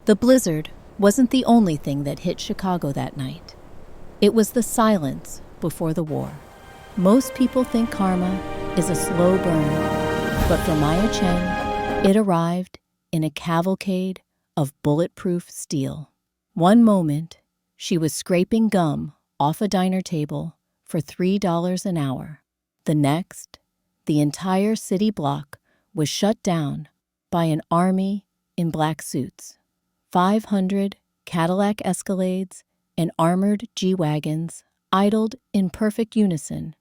The blizzard wasn't the only thing that hit Chicago that night. It was the silence before the war. Most people think karma is a slow burn, but for Maya Chen, it arrived in a cavalcade of bulletproof steel. One moment, she was scraping gum off a diner table for $3 an hour. The next, the entire city block was shut down by an army in black suits. 500 Cadillac Escalades and armored G-Wagons idled in perfect unison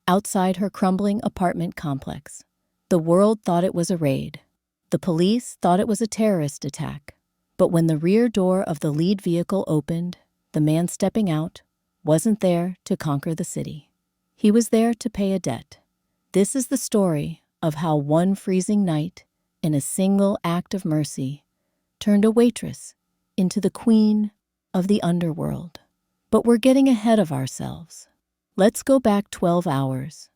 outside her crumbling apartment complex. The world thought it was a raid. The police thought it was a terrorist attack. But when the rear door of the lead vehicle opened, the man stepping out wasn't there to conquer the city. He was there to pay a debt. This is the story of how one freezing night, in a single act of mercy, turned a waitress into the queen of the underworld. But we're getting ahead of ourselves. Let's go back 12 hours,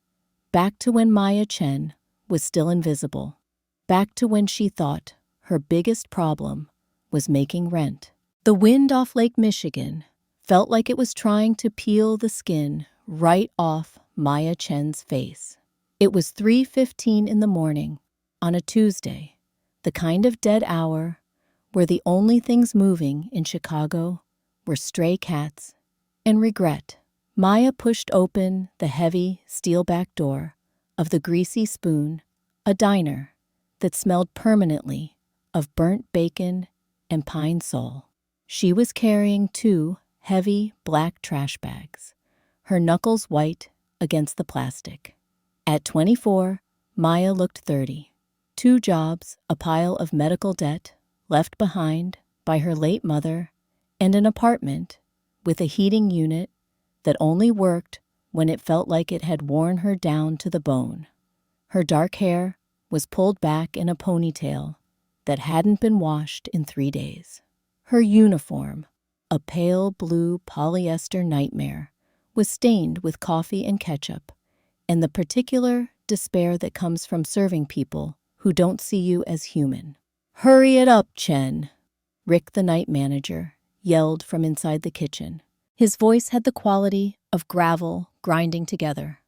back to when Maya Chen was still invisible, back to when she thought her biggest problem was making rent. The wind off Lake Michigan felt like it was trying to peel the skin right off Maya Chen's face. It was 3:15 in the morning on a Tuesday, the kind of dead hour where the only things moving in Chicago were stray cats and regret. Maya pushed open the heavy steel back door of the Greasy Spoon, a diner that smelled permanently of burnt bacon and pine sol. She was carrying 2 heavy black trash bags, her knuckles white against the plastic. At 24, Maya looked 30. 2 jobs, a pile of medical debt left behind by her late mother, and an apartment with a heating unit that only worked when it felt like it had worn her down to the bone. Her dark hair was pulled back in a ponytail that hadn't been washed in 3 days. Her uniform, a pale blue polyester nightmare, was stained with coffee and ketchup, and the particular despair that comes from serving people who don't see you as human. "Hurry it up, Chen," Rick, the night manager, yelled from inside the kitchen. His voice had the quality of gravel grinding together.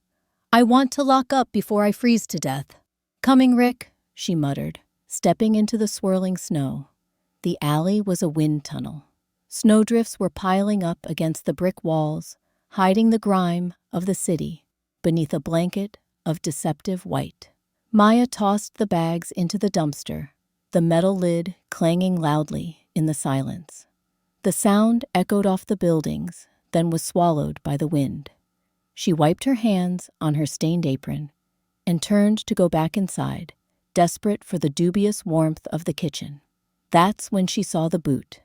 "I want to lock up before I freeze to death." "Coming, Rick," she muttered, stepping into the swirling snow. The alley was a wind tunnel. Snowdrifts were piling up against the brick walls, hiding the grime of the city beneath a blanket of deceptive white. Maya tossed the bags into the dumpster, the metal lid clanging loudly in the silence. The sound echoed off the buildings, then was swallowed by the wind. She wiped her hands on her stained apron and turned to go back inside, desperate for the dubious warmth of the kitchen. That's when she saw the boot.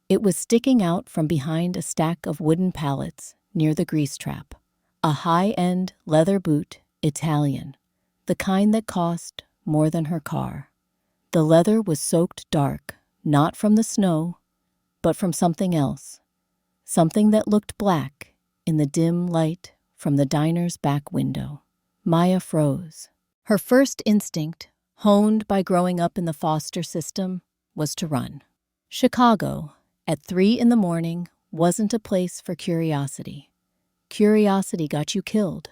It was sticking out from behind a stack of wooden pallets near the grease trap. A high-end leather boot, Italian, the kind that cost more than her car. The leather was soaked dark, not from the snow, but from something else, something that looked black in the dim light from the diner's back window. Maya froze. Her first instinct, honed by growing up in the foster system, was to run. Chicago, at 3 in the morning, wasn't a place for curiosity. Curiosity got you killed.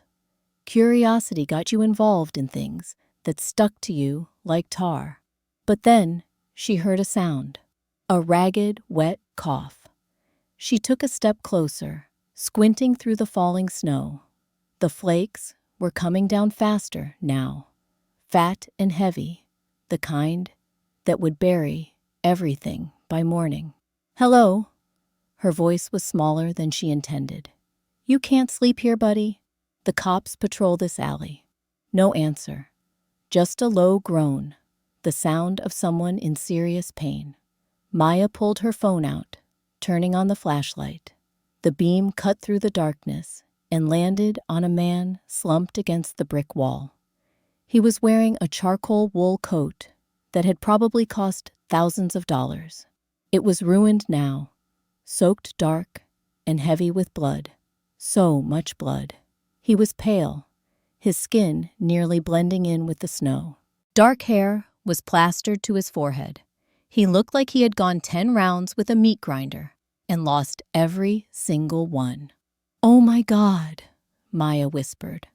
Curiosity got you involved in things that stuck to you like tar. But then she heard a sound, a ragged, wet cough. She took a step closer, squinting through the falling snow. The flakes were coming down faster now, fat and heavy, the kind that would bury everything by morning. "Hello." Her voice was smaller than she intended. "You can't sleep here, buddy? The cops patrol this alley." No answer. Just a low groan, the sound of someone in serious pain. Maya pulled her phone out, turning on the flashlight. The beam cut through the darkness and landed on a man slumped against the brick wall. He was wearing a charcoal wool coat that had probably cost thousands of dollars. It was ruined now, soaked dark and heavy with blood. So much blood. He was pale, his skin nearly blending in with the snow. Dark hair was plastered to his forehead. He looked like he had gone 10 rounds with a meat grinder and lost every single one. "Oh my God," Maya whispered.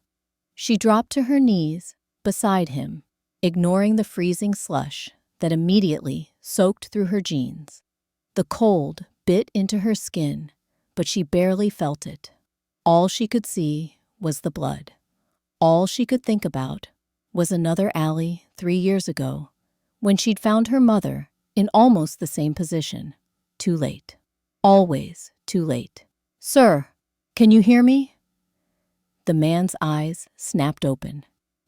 She dropped to her knees beside him, ignoring the freezing slush that immediately soaked through her jeans. The cold bit into her skin, but she barely felt it. All she could see was the blood. All she could think about was another alley 3 years ago, when she'd found her mother in almost the same position. Too late. Always too late. "Sir, can you hear me?" The man's eyes snapped open.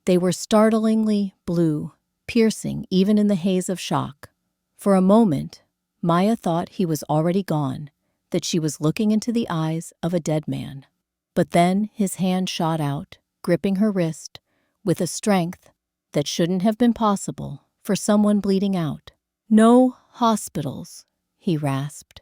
They were startlingly blue, piercing even in the haze of shock. For a moment, Maya thought he was already gone, that she was looking into the eyes of a dead man. But then his hand shot out, gripping her wrist, with a strength that shouldn't have been possible for someone bleeding out. "No hospitals," he rasped.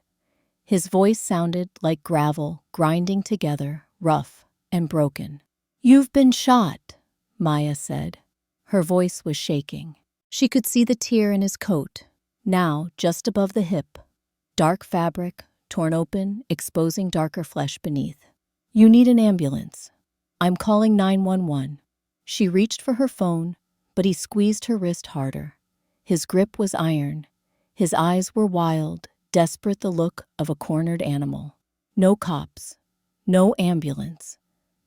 His voice sounded like gravel grinding together, rough and broken. "You've been shot," Maya said. Her voice was shaking. She could see the tear in his coat, now just above the hip. Dark fabric, torn open, exposing darker flesh beneath. "You need an ambulance. I'm calling 911. She reached for her phone, but he squeezed her wrist harder. His grip was iron. His eyes were wild, desperate, the look of a cornered animal. "No cops. No ambulance.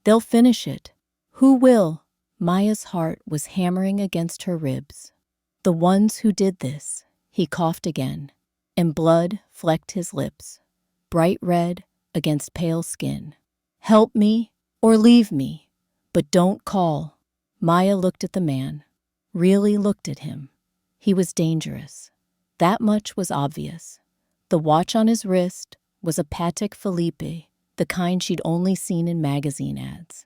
They'll finish it." "Who will?" Maya's heart was hammering against her ribs. "The ones who did this." He coughed again, and blood flecked his lips, bright red against pale skin. "Help me or leave me, but don't call." Maya looked at the man, really looked at him. He was dangerous. That much was obvious. The watch on his wrist was a Patek Philippe, the kind she'd only seen in magazine ads.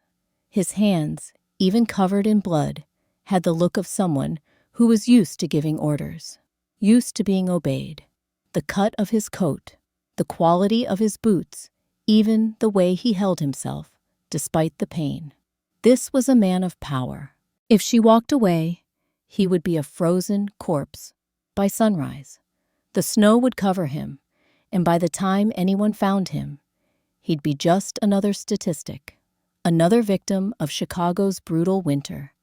His hands, even covered in blood, had the look of someone who was used to giving orders, used to being obeyed. The cut of his coat, the quality of his boots, even the way he held himself, despite the pain. This was a man of power. If she walked away, he would be a frozen corpse by sunrise. The snow would cover him, and by the time anyone found him, he'd be just another statistic, another victim of Chicago's brutal winter,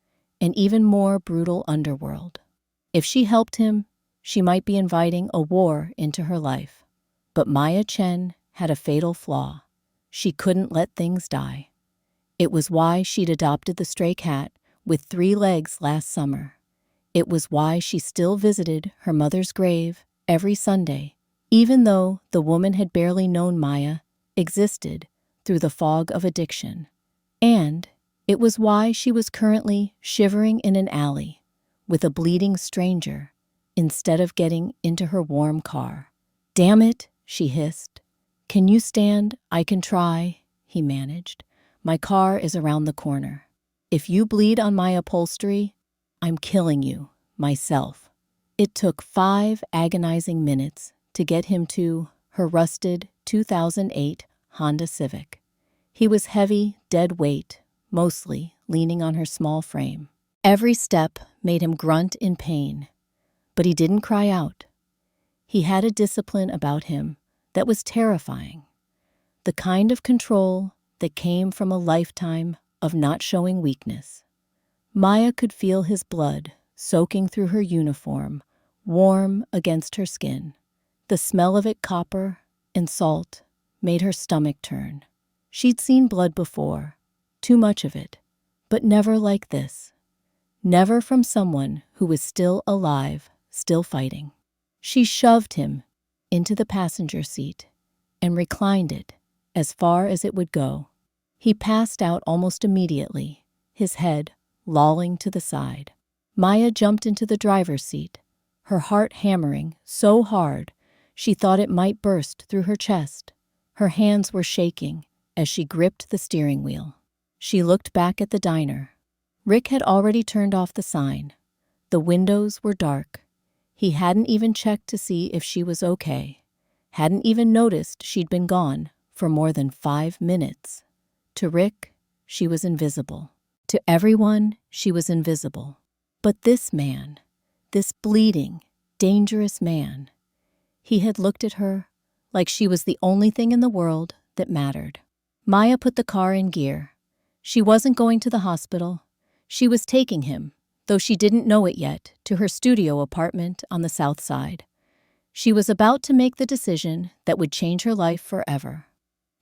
an even more brutal underworld. If she helped him, she might be inviting a war into her life. But Maya Chen had a fatal flaw. She couldn't let things die. It was why she'd adopted the stray cat with 3 legs last summer. It was why she still visited her mother's grave every Sunday, even though the woman had barely known Maya existed through the fog of addiction. And it was why she was currently shivering in an alley with a bleeding stranger instead of getting into her warm car. "Damn it," she hissed. "Can you stand? I can try," he managed. "My car is around the corner. If you bleed on my upholstery, I'm killing you, myself." It took 5 agonizing minutes to get him to her rusted 2008 Honda Civic. He was heavy, dead weight, mostly leaning on her small frame. Every step made him grunt in pain, but he didn't cry out. He had a discipline about him that was terrifying, the kind of control that came from a lifetime of not showing weakness. Maya could feel his blood soaking through her uniform, warm against her skin. The smell of it, copper and salt, made her stomach turn. She'd seen blood before, too much of it, but never like this. Never from someone who was still alive, still fighting. She shoved him into the passenger seat and reclined it as far as it would go. He passed out almost immediately, his head lolling to the side. Maya jumped into the driver's seat, her heart hammering so hard she thought it might burst through her chest. Her hands were shaking as she gripped the steering wheel. She looked back at the diner. Rick had already turned off the sign. The windows were dark. He hadn't even checked to see if she was okay. Hadn't even noticed she'd been gone for more than 5 minutes. To Rick, she was invisible. To everyone, she was invisible. But this man, this bleeding, dangerous man. He had looked at her like she was the only thing in the world that mattered. Maya put the car in gear. She wasn't going to the hospital. She was taking him, though she didn't know it yet, to her studio apartment on the south side. She was about to make the decision that would change her life forever.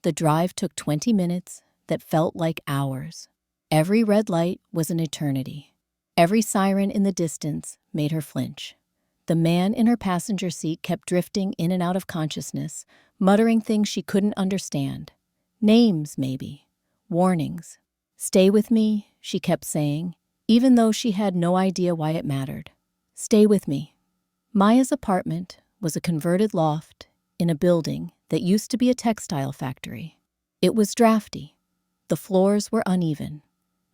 The drive took 20 minutes that felt like hours. Every red light was an eternity. Every siren in the distance made her flinch. The man in her passenger seat kept drifting in and out of consciousness, muttering things she couldn't understand. Names, maybe. Warnings. "Stay with me," she kept saying, even though she had no idea why it mattered. "Stay with me." Maya's apartment was a converted loft in a building that used to be a textile factory. It was drafty. The floors were uneven.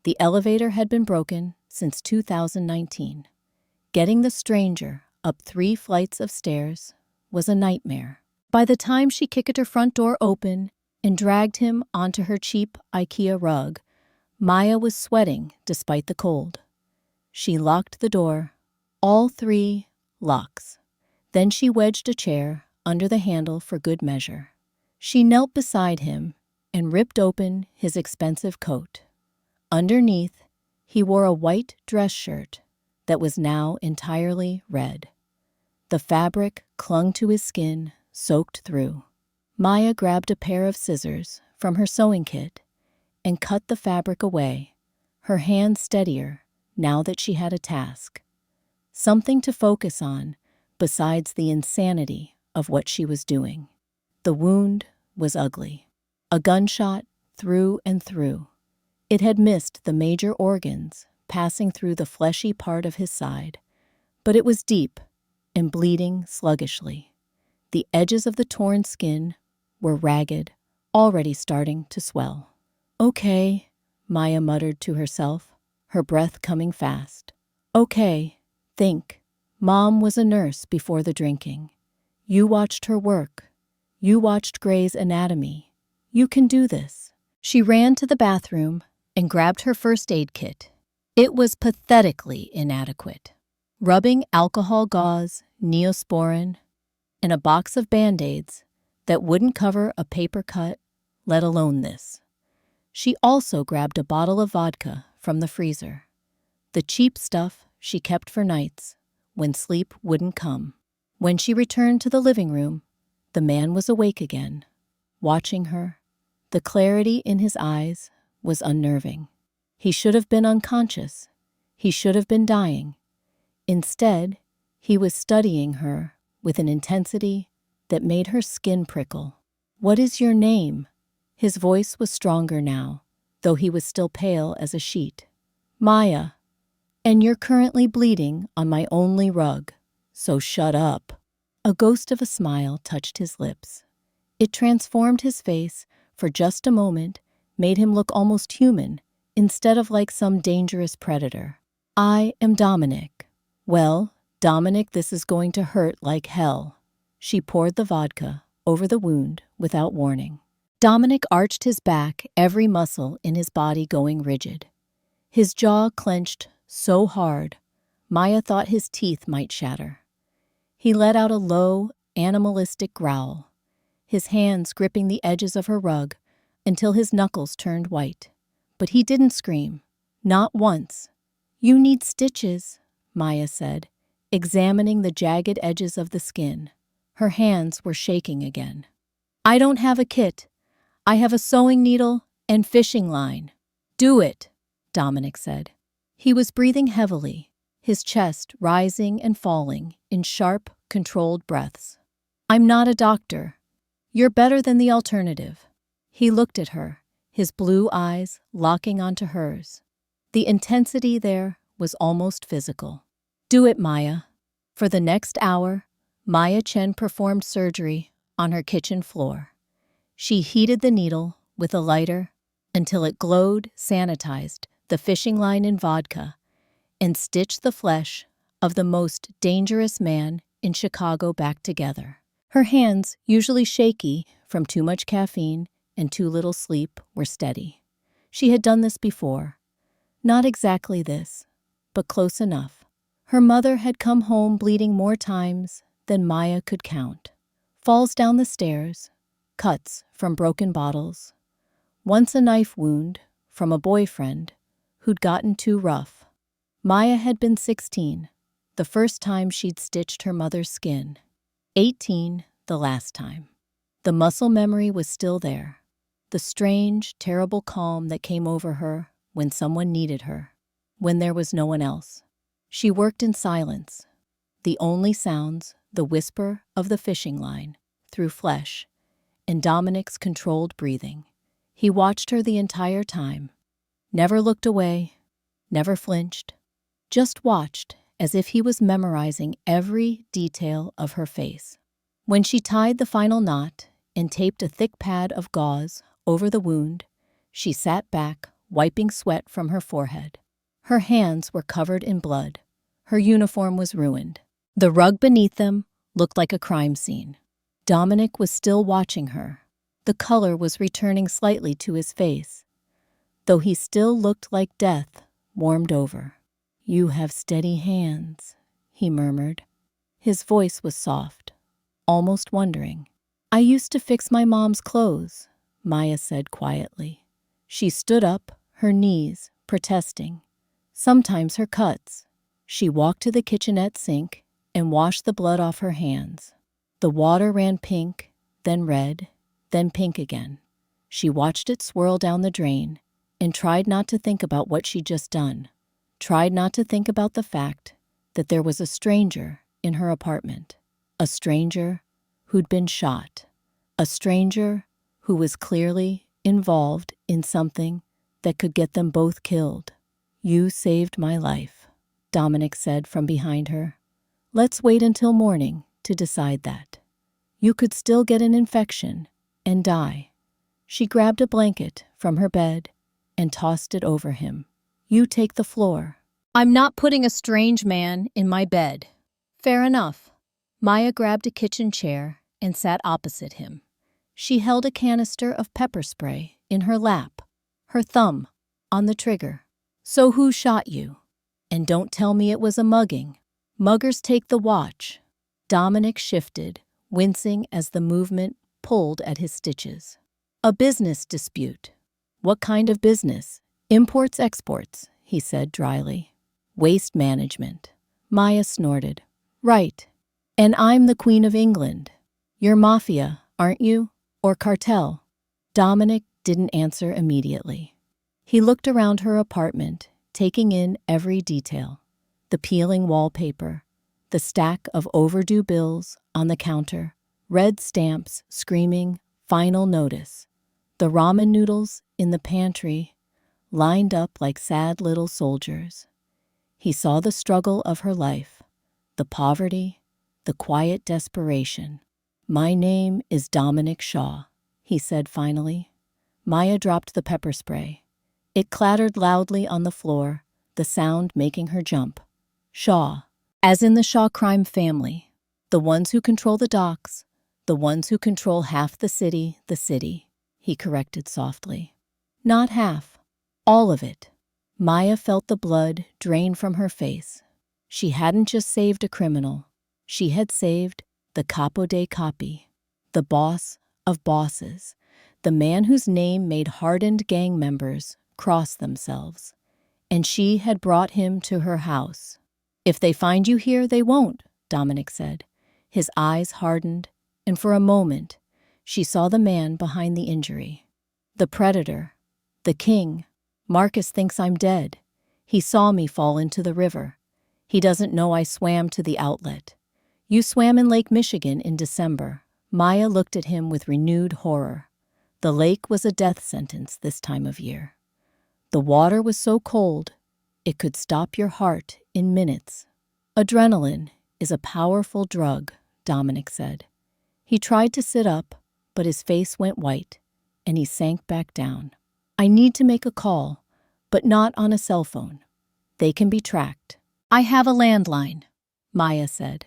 The elevator had been broken since 2019. Getting the stranger up 3 flights of stairs was a nightmare. By the time she kicked her front door open and dragged him onto her cheap IKEA rug, Maya was sweating despite the cold. She locked the door, all 3 locks. Then she wedged a chair under the handle for good measure. She knelt beside him and ripped open his expensive coat. Underneath, he wore a white dress shirt that was now entirely red. The fabric clung to his skin, soaked through. Maya grabbed a pair of scissors from her sewing kit and cut the fabric away, her hand steadier now that she had a task. Something to focus on besides the insanity of what she was doing. The wound was ugly. A gunshot through and through. It had missed the major organs, passing through the fleshy part of his side, but it was deep and bleeding sluggishly. The edges of the torn skin were ragged, already starting to swell. "Okay," Maya muttered to herself, her breath coming fast. "Okay, think. Mom was a nurse before the drinking. You watched her work. You watched Grey's Anatomy. You can do this." She ran to the bathroom and grabbed her first aid kit. It was pathetically inadequate. Rubbing alcohol gauze, Neosporin, and a box of Band-Aids that wouldn't cover a paper cut, let alone this. She also grabbed a bottle of vodka from the freezer. The cheap stuff she kept for nights when sleep wouldn't come. When she returned to the living room, the man was awake again, watching her. The clarity in his eyes was unnerving. He should have been unconscious. He should have been dying. Instead, he was studying her with an intensity that made her skin prickle. "What is your name?" His voice was stronger now, though he was still pale as a sheet. "Maya. And you're currently bleeding on my only rug, so shut up." A ghost of a smile touched his lips. It transformed his face for just a moment, made him look almost human, instead of like some dangerous predator. "I am Dominic." "Well, Dominic, this is going to hurt like hell." She poured the vodka over the wound without warning. Dominic arched his back, every muscle in his body going rigid. His jaw clenched so hard, Maya thought his teeth might shatter. He let out a low, animalistic growl, his hands gripping the edges of her rug until his knuckles turned white. But he didn't scream, not once. "You need stitches," Maya said, examining the jagged edges of the skin. Her hands were shaking again. "I don't have a kit. I have a sewing needle and fishing line." "Do it," Dominic said. He was breathing heavily, his chest rising and falling in sharp, controlled breaths. "I'm not a doctor. You're better than the alternative." He looked at her, his blue eyes locking onto hers. The intensity there was almost physical. "Do it, Maya." For the next hour, Maya Chen performed surgery on her kitchen floor. She heated the needle with a lighter until it glowed, sanitized the fishing line in vodka, and stitched the flesh of the most dangerous man in Chicago back together. Her hands, usually shaky from too much caffeine and too little sleep, were steady. She had done this before. Not exactly this, but close enough. Her mother had come home bleeding more times than Maya could count. Falls down the stairs, cuts from broken bottles, once a knife wound from a boyfriend who'd gotten too rough. Maya had been 16, the first time she'd stitched her mother's skin. 18, the last time. The muscle memory was still there. The strange, terrible calm that came over her when someone needed her, when there was no one else. She worked in silence. The only sounds, the whisper of the fishing line through flesh, and Dominic's controlled breathing. He watched her the entire time. Never looked away, never flinched. Just watched as if he was memorizing every detail of her face. When she tied the final knot and taped a thick pad of gauze over the wound, she sat back, wiping sweat from her forehead. Her hands were covered in blood. Her uniform was ruined. The rug beneath them looked like a crime scene. Dominic was still watching her. The color was returning slightly to his face, though he still looked like death warmed over. "You have steady hands," he murmured. His voice was soft, almost wondering. "I used to fix my mom's clothes," Maya said quietly. She stood up, her knees protesting. Sometimes her cuts. She walked to the kitchenette sink and washed the blood off her hands. The water ran pink, then red, then pink again. She watched it swirl down the drain and tried not to think about what she'd just done. Tried not to think about the fact that there was a stranger in her apartment. A stranger who'd been shot. A stranger who was clearly involved in something that could get them both killed. "You saved my life," Dominic said from behind her. "Let's wait until morning to decide that. You could still get an infection and die." She grabbed a blanket from her bed and tossed it over him. "You take the floor." "I'm not putting a strange man in my bed." "Fair enough." Maya grabbed a kitchen chair and sat opposite him. She held a canister of pepper spray in her lap, her thumb on the trigger. "So who shot you? And don't tell me it was a mugging. Muggers take the watch." Dominic shifted, wincing as the movement pulled at his stitches. "A business dispute." "What kind of business?" "Imports, exports," he said dryly. "Waste management." Maya snorted. "Right. And I'm the Queen of England. You're mafia, aren't you? Or cartel?" Dominic didn't answer immediately. He looked around her apartment, taking in every detail. The peeling wallpaper, the stack of overdue bills on the counter, red stamps screaming, "Final notice." The ramen noodles in the pantry, lined up like sad little soldiers. He saw the struggle of her life, the poverty, the quiet desperation. "My name is Dominic Shaw," he said finally. Maya dropped the pepper spray. It clattered loudly on the floor, the sound making her jump. "Shaw, as in the Shaw crime family. The ones who control the docks, the ones who control half the city, he corrected softly. "Not half. All of it." Maya felt the blood drain from her face. She hadn't just saved a criminal. She had saved the capo dei capi, the boss of bosses, the man whose name made hardened gang members cross themselves. And she had brought him to her house. "If they find you here, they won't," Dominic said. His eyes hardened, and for a moment, she saw the man behind the injury. "The predator. The king. Marcus thinks I'm dead. He saw me fall into the river. He doesn't know I swam to the outlet. You swam in Lake Michigan in December." Maya looked at him with renewed horror. The lake was a death sentence this time of year. The water was so cold, it could stop your heart in minutes. "Adrenaline is a powerful drug," Dominic said. He tried to sit up, but his face went white, and he sank back down. "I need to make a call, but not on a cell phone. They can be tracked." "I have a landline," Maya said.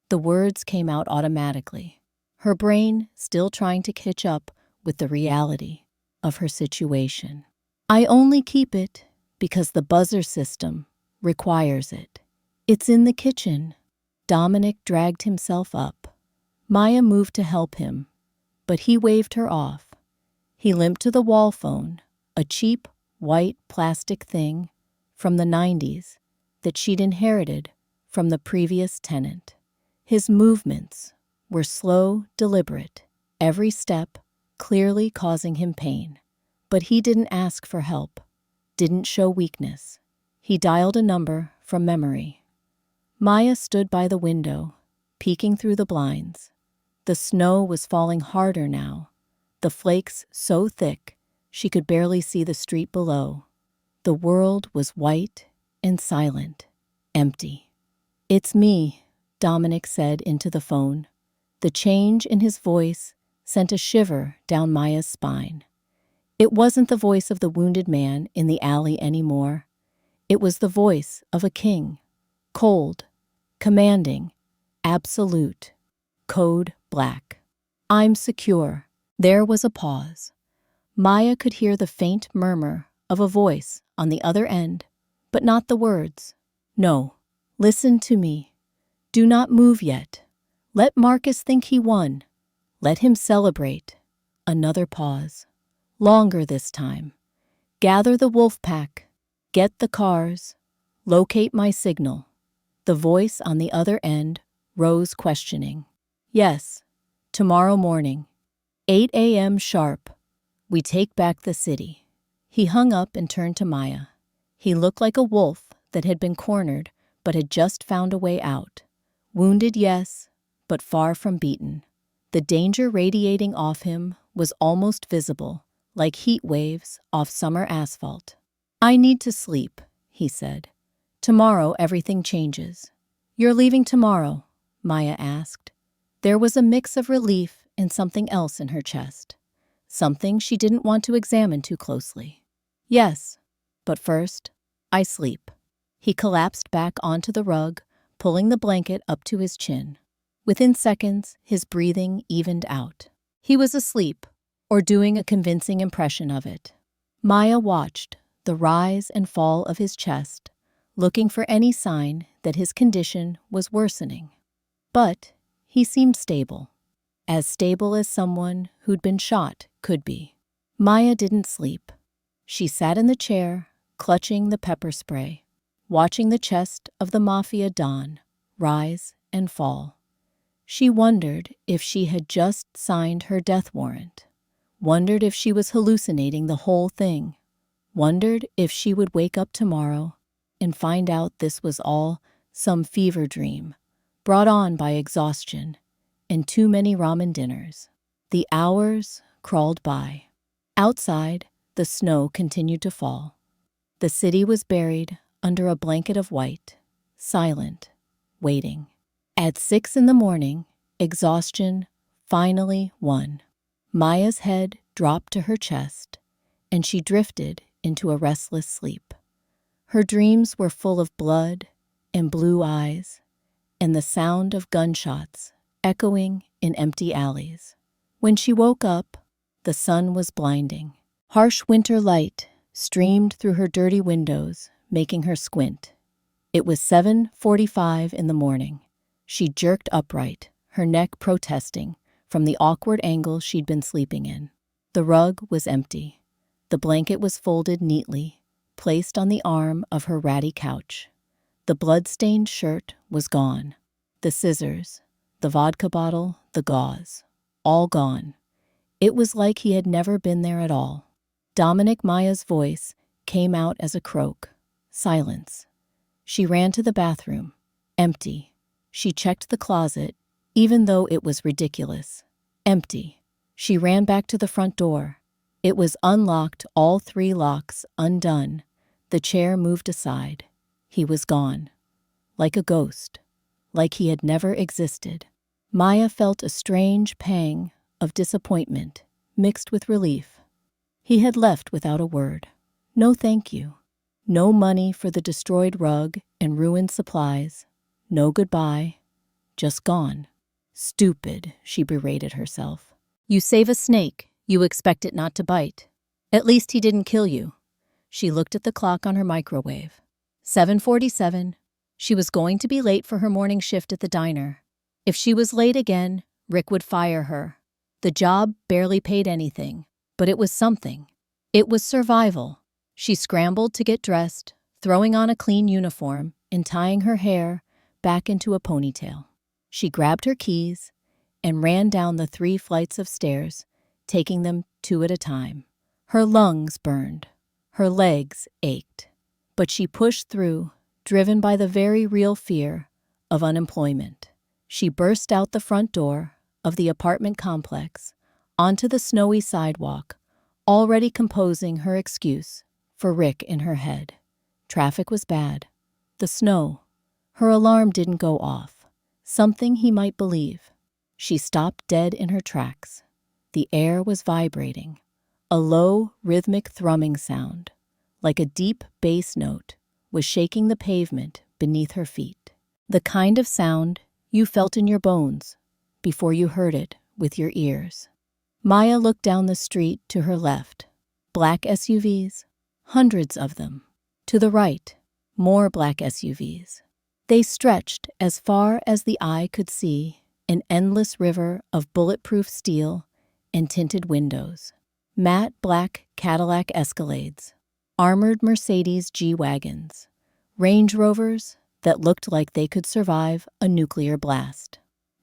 The words came out automatically, her brain still trying to catch up with the reality of her situation. "I only keep it because the buzzer system requires it." It's in the kitchen. Dominic dragged himself up. Maya moved to help him, but he waved her off. He limped to the wall phone, a cheap, white plastic thing from the 90s that she'd inherited from the previous tenant. His movements were slow, deliberate, every step clearly causing him pain. But he didn't ask for help, didn't show weakness. He dialed a number from memory. Maya stood by the window, peeking through the blinds. The snow was falling harder now, the flakes so thick she could barely see the street below. The world was white and silent, empty. "It's me," Dominic said into the phone. The change in his voice sent a shiver down Maya's spine. It wasn't the voice of the wounded man in the alley anymore. It was the voice of a king. Cold, commanding, absolute, code black. "I'm secure." There was a pause. Maya could hear the faint murmur of a voice on the other end, but not the words. "No, listen to me. Do not move yet. Let Marcus think he won. Let him celebrate." Another pause. Longer this time. "Gather the wolf pack. Get the cars. Locate my signal." The voice on the other end rose questioning. "Yes, tomorrow morning, 8 a.m. sharp. We take back the city." He hung up and turned to Maya. He looked like a wolf that had been cornered but had just found a way out. Wounded, yes, but far from beaten. The danger radiating off him was almost visible, like heat waves off summer asphalt. "I need to sleep," he said. "Tomorrow everything changes." "You're leaving tomorrow?" Maya asked. There was a mix of relief and something else in her chest. Something she didn't want to examine too closely. "Yes, but first, I sleep." He collapsed back onto the rug, pulling the blanket up to his chin. Within seconds, his breathing evened out. He was asleep, or doing a convincing impression of it. Maya watched the rise and fall of his chest, looking for any sign that his condition was worsening. But he seemed stable, as stable as someone who'd been shot could be. Maya didn't sleep. She sat in the chair, clutching the pepper spray, watching the chest of the Mafia Don rise and fall. She wondered if she had just signed her death warrant, wondered if she was hallucinating the whole thing, wondered if she would wake up tomorrow and find out this was all some fever dream, brought on by exhaustion and too many ramen dinners. The hours crawled by. Outside, the snow continued to fall. The city was buried under a blanket of white, silent, waiting. At 6 a.m, exhaustion finally won. Maya's head dropped to her chest, and she drifted into a restless sleep. Her dreams were full of blood and blue eyes, and the sound of gunshots echoing in empty alleys. When she woke up, the sun was blinding. Harsh winter light streamed through her dirty windows, making her squint. It was 7:45 in the morning. She jerked upright, her neck protesting from the awkward angle she'd been sleeping in. The rug was empty. The blanket was folded neatly, placed on the arm of her ratty couch. The blood-stained shirt was gone. The scissors, the vodka bottle, the gauze, all gone. It was like he had never been there at all. Dominic Maya's voice came out as a croak. Silence. She ran to the bathroom. Empty. She checked the closet, even though it was ridiculous. Empty. She ran back to the front door. It was unlocked, all 3 locks undone. The chair moved aside. He was gone. Like a ghost. Like he had never existed. Maya felt a strange pang of disappointment mixed with relief. He had left without a word. No thank you. No money for the destroyed rug and ruined supplies. No goodbye. Just gone. Stupid, she berated herself. You save a snake, you expect it not to bite. At least he didn't kill you. She looked at the clock on her microwave. 7:47. She was going to be late for her morning shift at the diner. If she was late again, Rick would fire her. The job barely paid anything, but it was something. It was survival. She scrambled to get dressed, throwing on a clean uniform and tying her hair back into a ponytail. She grabbed her keys and ran down the 3 flights of stairs, taking them 2 at a time. Her lungs burned. Her legs ached. But she pushed through, driven by the very real fear of unemployment. She burst out the front door of the apartment complex, onto the snowy sidewalk, already composing her excuse for Rick in her head. Traffic was bad. The snow. Her alarm didn't go off. Something he might believe. She stopped dead in her tracks. The air was vibrating. A low, rhythmic thrumming sound, like a deep bass note, was shaking the pavement beneath her feet. The kind of sound you felt in your bones before you heard it with your ears. Maya looked down the street to her left. Black SUVs, hundreds of them. To the right, more black SUVs. They stretched as far as the eye could see, an endless river of bulletproof steel and tinted windows. Matte black Cadillac Escalades, armored Mercedes G-Wagons, Range Rovers that looked like they could survive a nuclear blast.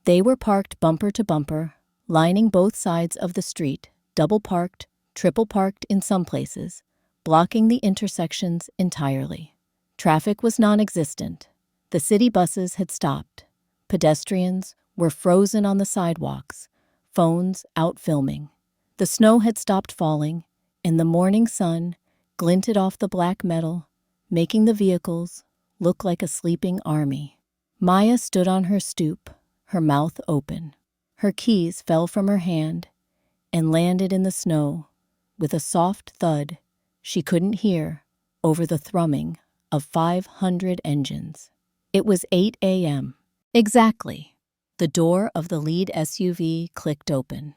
They were parked bumper to bumper, lining both sides of the street, double parked, triple parked in some places, blocking the intersections entirely. Traffic was non-existent. The city buses had stopped. Pedestrians were frozen on the sidewalks, phones out filming. The snow had stopped falling, and the morning sun glinted off the black metal, making the vehicles look like a sleeping army. Maya stood on her stoop, her mouth open. Her keys fell from her hand and landed in the snow with a soft thud she couldn't hear over the thrumming of 500 engines. It was 8 a.m. Exactly. The door of the lead SUV clicked open.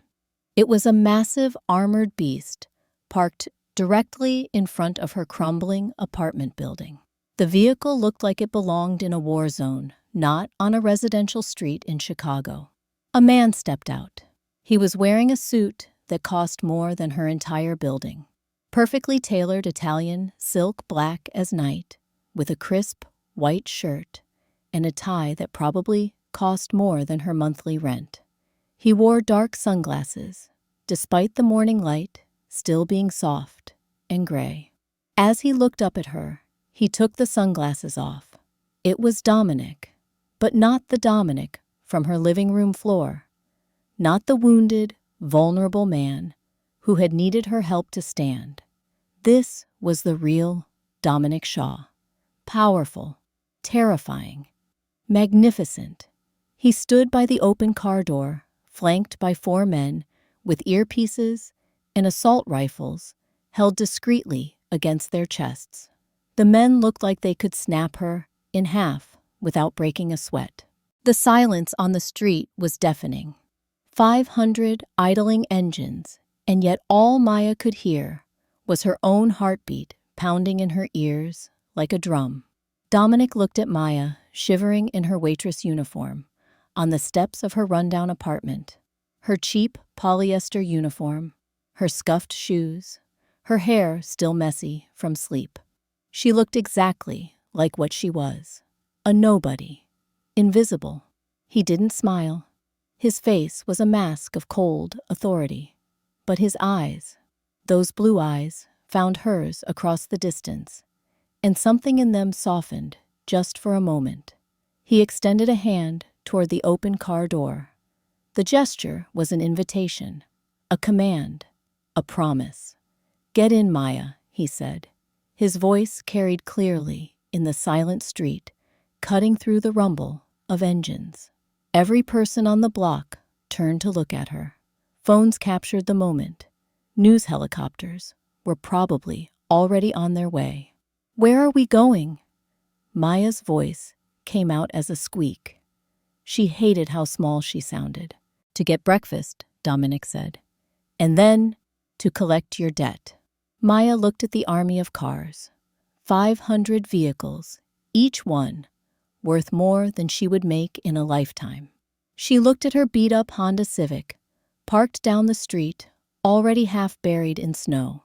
It was a massive armored beast parked directly in front of her crumbling apartment building. The vehicle looked like it belonged in a war zone, not on a residential street in Chicago. A man stepped out. He was wearing a suit that cost more than her entire building. Perfectly tailored Italian silk black as night, with a crisp white shirt and a tie that probably cost more than her monthly rent. He wore dark sunglasses, despite the morning light still being soft and gray. As he looked up at her, he took the sunglasses off. It was Dominic, but not the Dominic from her living room floor. Not the wounded, vulnerable man who had needed her help to stand. This was the real Dominic Shaw. Powerful, terrifying, magnificent. He stood by the open car door, flanked by 4 men with earpieces and assault rifles held discreetly against their chests. The men looked like they could snap her in half without breaking a sweat. The silence on the street was deafening. 500 idling engines, and yet all Maya could hear was her own heartbeat pounding in her ears like a drum. Dominic looked at Maya, shivering in her waitress uniform, on the steps of her rundown apartment. Her cheap polyester uniform, her scuffed shoes, her hair still messy from sleep. She looked exactly like what she was, a nobody, invisible. He didn't smile. His face was a mask of cold authority. But his eyes, those blue eyes, found hers across the distance, and something in them softened just for a moment. He extended a hand toward the open car door. The gesture was an invitation, a command, a promise. "Get in, Maya," he said. His voice carried clearly in the silent street, cutting through the rumble of engines. Every person on the block turned to look at her. Phones captured the moment. News helicopters were probably already on their way. "Where are we going?" Maya's voice came out as a squeak. She hated how small she sounded. "To get breakfast," Dominic said. "And then to collect your debt." Maya looked at the army of cars. 500 vehicles, each one worth more than she would make in a lifetime. She looked at her beat-up Honda Civic, parked down the street, already half buried in snow.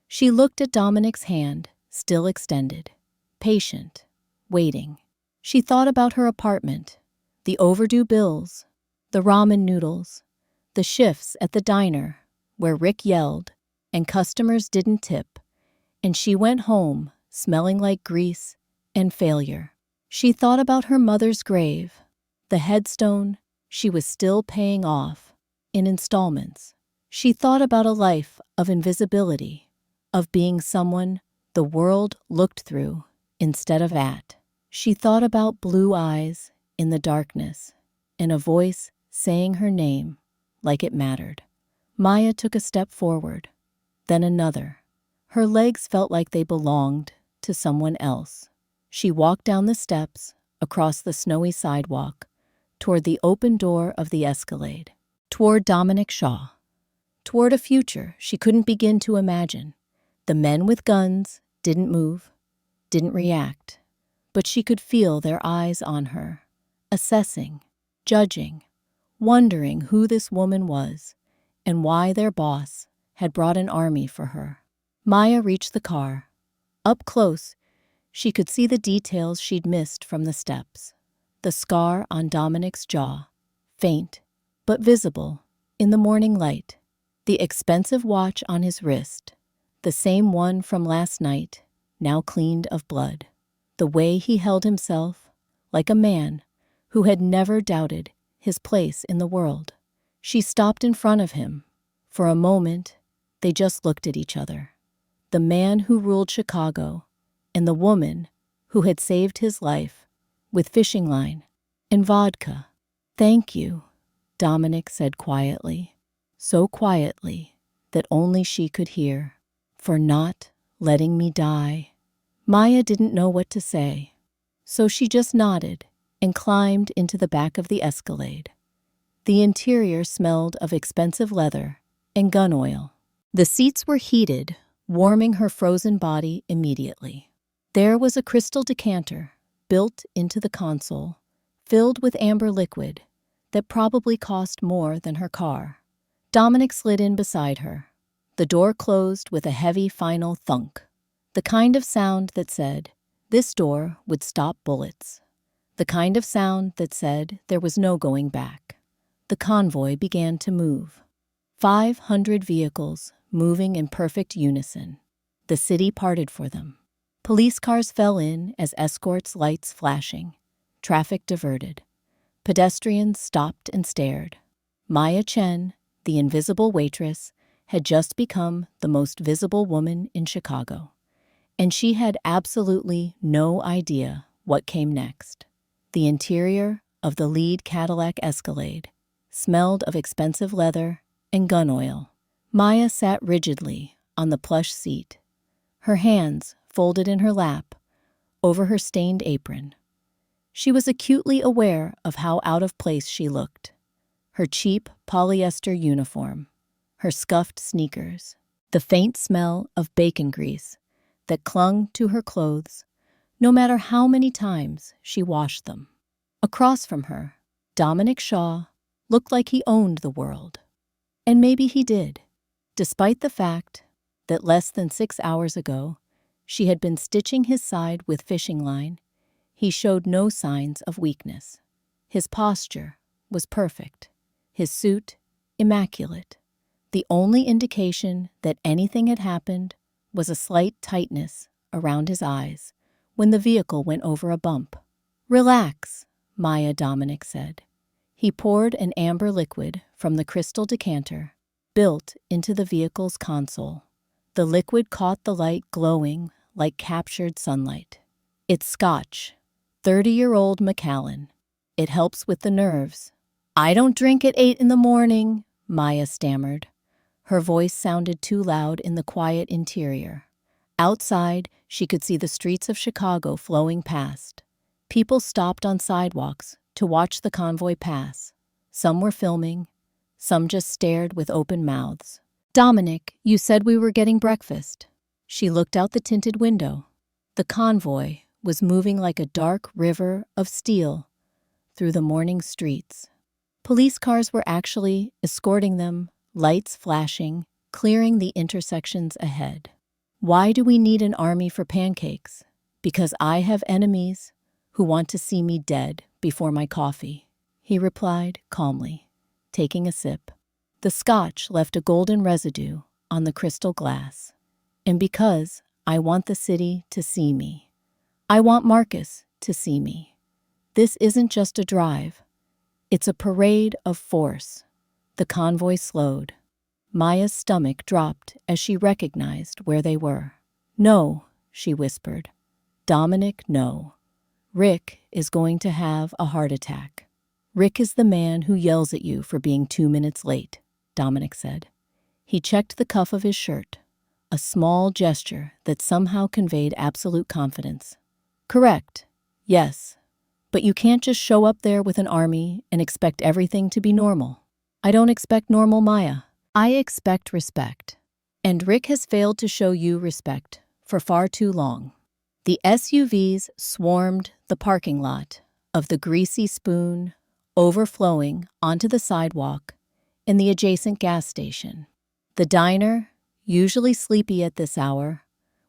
She looked at Dominic's hand, still extended, patient, waiting. She thought about her apartment, the overdue bills, the ramen noodles, the shifts at the diner where Rick yelled and customers didn't tip, and she went home smelling like grease and failure. She thought about her mother's grave, the headstone she was still paying off in installments. She thought about a life of invisibility, of being someone the world looked through instead of at. She thought about blue eyes in the darkness and a voice saying her name like it mattered. Maya took a step forward, then another. Her legs felt like they belonged to someone else. She walked down the steps, across the snowy sidewalk, toward the open door of the Escalade, toward Dominic Shaw, toward a future she couldn't begin to imagine. The men with guns didn't move, didn't react, but she could feel their eyes on her, assessing, judging, wondering who this woman was and why their boss had brought an army for her. Maya reached the car. Up close, she could see the details she'd missed from the steps. The scar on Dominic's jaw, faint but visible in the morning light. The expensive watch on his wrist, the same one from last night, now cleaned of blood. The way he held himself, like a man who had never doubted his place in the world. She stopped in front of him. For a moment, they just looked at each other. The man who ruled Chicago and the woman who had saved his life with fishing line and vodka. "Thank you," Dominic said quietly, so quietly that only she could hear, "for not letting me die." Maya didn't know what to say, so she just nodded and climbed into the back of the Escalade. The interior smelled of expensive leather and gun oil. The seats were heated, warming her frozen body immediately. There was a crystal decanter built into the console, filled with amber liquid that probably cost more than her car. Dominic slid in beside her. The door closed with a heavy final thunk, the kind of sound that said, this door would stop bullets. The kind of sound that said there was no going back. The convoy began to move. 500 vehicles moving in perfect unison. The city parted for them. Police cars fell in as escorts, lights flashing. Traffic diverted. Pedestrians stopped and stared. Maya Chen, the invisible waitress, had just become the most visible woman in Chicago. And she had absolutely no idea what came next. The interior of the lead Cadillac Escalade smelled of expensive leather and gun oil. Maya sat rigidly on the plush seat, her hands folded in her lap over her stained apron. She was acutely aware of how out of place she looked. Her cheap polyester uniform, her scuffed sneakers, the faint smell of bacon grease that clung to her clothes, no matter how many times she washed them. Across from her, Dominic Shaw looked like he owned the world. And maybe he did, despite the fact that less than 6 hours ago, she had been stitching his side with fishing line. He showed no signs of weakness. His posture was perfect, his suit immaculate. The only indication that anything had happened was a slight tightness around his eyes when the vehicle went over a bump. "Relax," Maya Dominic said. He poured an amber liquid from the crystal decanter built into the vehicle's console. The liquid caught the light glowing like captured sunlight. "It's Scotch, 30-year-old Macallan. It helps with the nerves." "I don't drink at 8 in the morning," Maya stammered. Her voice sounded too loud in the quiet interior. Outside, she could see the streets of Chicago flowing past. People stopped on sidewalks to watch the convoy pass. Some were filming, some just stared with open mouths. "Dominic, you said we were getting breakfast." She looked out the tinted window. The convoy was moving like a dark river of steel through the morning streets. Police cars were actually escorting them, lights flashing, clearing the intersections ahead. Why do we need an army for pancakes? Because I have enemies who want to see me dead before my coffee, he replied calmly, taking a sip. The scotch left a golden residue on the crystal glass. And because I want the city to see me. I want Marcus to see me. This isn't just a drive. It's a parade of force. The convoy slowed. Maya's stomach dropped as she recognized where they were. No, she whispered. Dominic, no. Rick is going to have a heart attack. Rick is the man who yells at you for being 2 minutes late, Dominic said. He checked the cuff of his shirt, a small gesture that somehow conveyed absolute confidence. Correct. Yes. But you can't just show up there with an army and expect everything to be normal. I don't expect normal, Maya. I expect respect. And Rick has failed to show you respect for far too long. The SUVs swarmed the parking lot of the Greasy Spoon, overflowing onto the sidewalk and the adjacent gas station. The diner, usually sleepy at this hour,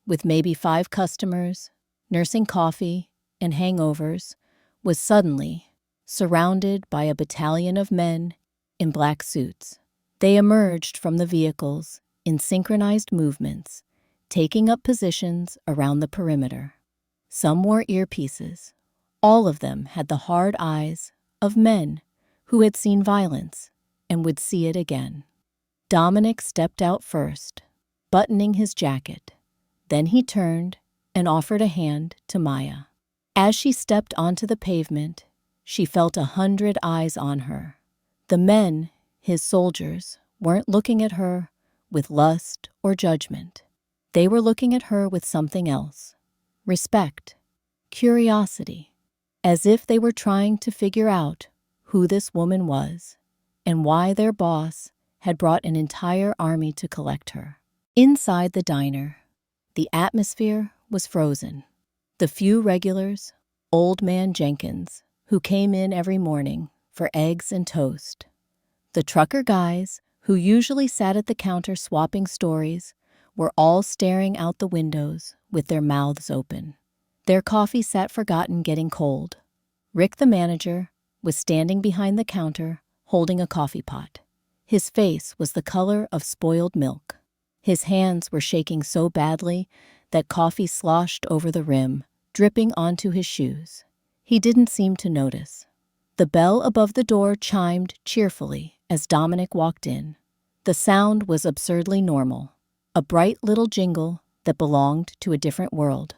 with maybe 5 customers, nursing coffee and hangovers, was suddenly surrounded by a battalion of men in black suits. They emerged from the vehicles in synchronized movements, taking up positions around the perimeter. Some wore earpieces. All of them had the hard eyes of men who had seen violence and would see it again. Dominic stepped out first, buttoning his jacket. Then he turned and offered a hand to Maya. As she stepped onto the pavement, she felt 100 eyes on her. The men, his soldiers, weren't looking at her with lust or judgment. They were looking at her with something else. Respect, curiosity, as if they were trying to figure out who this woman was and why their boss had brought an entire army to collect her. Inside the diner, the atmosphere was frozen. The few regulars, Old Man Jenkins, who came in every morning for eggs and toast. The trucker guys, who usually sat at the counter swapping stories, were all staring out the windows with their mouths open. Their coffee sat forgotten getting cold. Rick, the manager, was standing behind the counter holding a coffee pot. His face was the color of spoiled milk. His hands were shaking so badly that coffee sloshed over the rim, dripping onto his shoes. He didn't seem to notice. The bell above the door chimed cheerfully as Dominic walked in. The sound was absurdly normal, a bright little jingle that belonged to a different world,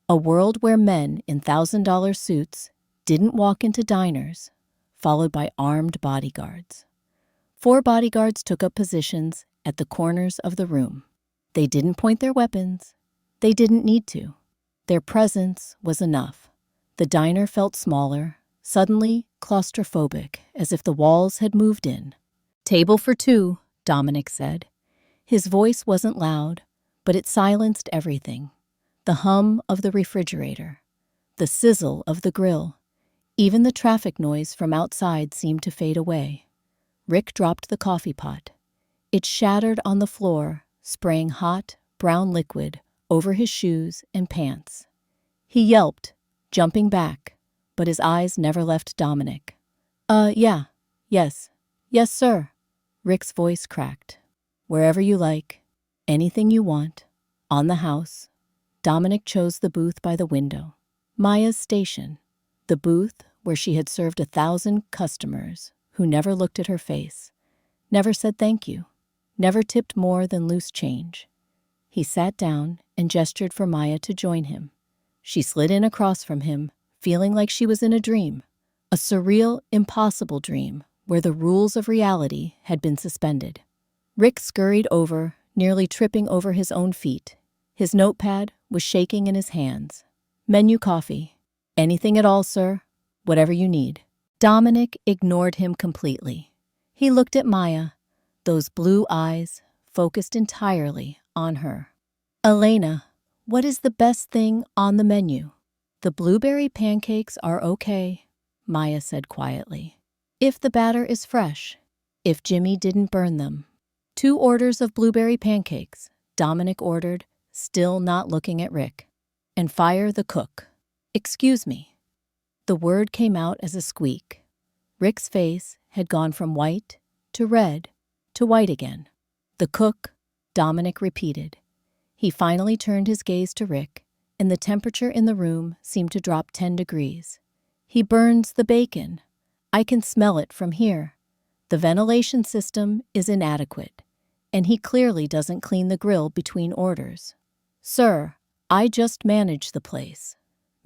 a world where men in $1,000 suits didn't walk into diners, followed by armed bodyguards. 4 bodyguards took up positions at the corners of the room. They didn't point their weapons. They didn't need to. Their presence was enough. The diner felt smaller, suddenly claustrophobic, as if the walls had moved in. Table for 2, Dominic said. His voice wasn't loud, but it silenced everything. The hum of the refrigerator, the sizzle of the grill, even the traffic noise from outside seemed to fade away. Rick dropped the coffee pot. It shattered on the floor, spraying hot, brown liquid over his shoes and pants. He yelped, jumping back, but his eyes never left Dominic. Yes, sir." Rick's voice cracked. "Wherever you like, anything you want, on the house." Dominic chose the booth by the window. Maya's station, the booth where she had served 1,000 customers who never looked at her face, never said thank you, never tipped more than loose change. He sat down and gestured for Maya to join him. She slid in across from him, feeling like she was in a dream, a surreal, impossible dream where the rules of reality had been suspended. Rick scurried over, nearly tripping over his own feet. His notepad was shaking in his hands. "Menu coffee. Anything at all, sir. Whatever you need." Dominic ignored him completely. He looked at Maya, those blue eyes focused entirely on her. "Elena, what is the best thing on the menu?" The blueberry pancakes are okay, Maya said quietly. If the batter is fresh, if Jimmy didn't burn them. 2 orders of blueberry pancakes, Dominic ordered, still not looking at Rick. And fire the cook. Excuse me. The word came out as a squeak. Rick's face had gone from white to red to white again. The cook, Dominic repeated. He finally turned his gaze to Rick, and the temperature in the room seemed to drop 10 degrees. He burns the bacon. I can smell it from here. The ventilation system is inadequate, and he clearly doesn't clean the grill between orders. Sir, I just manage the place.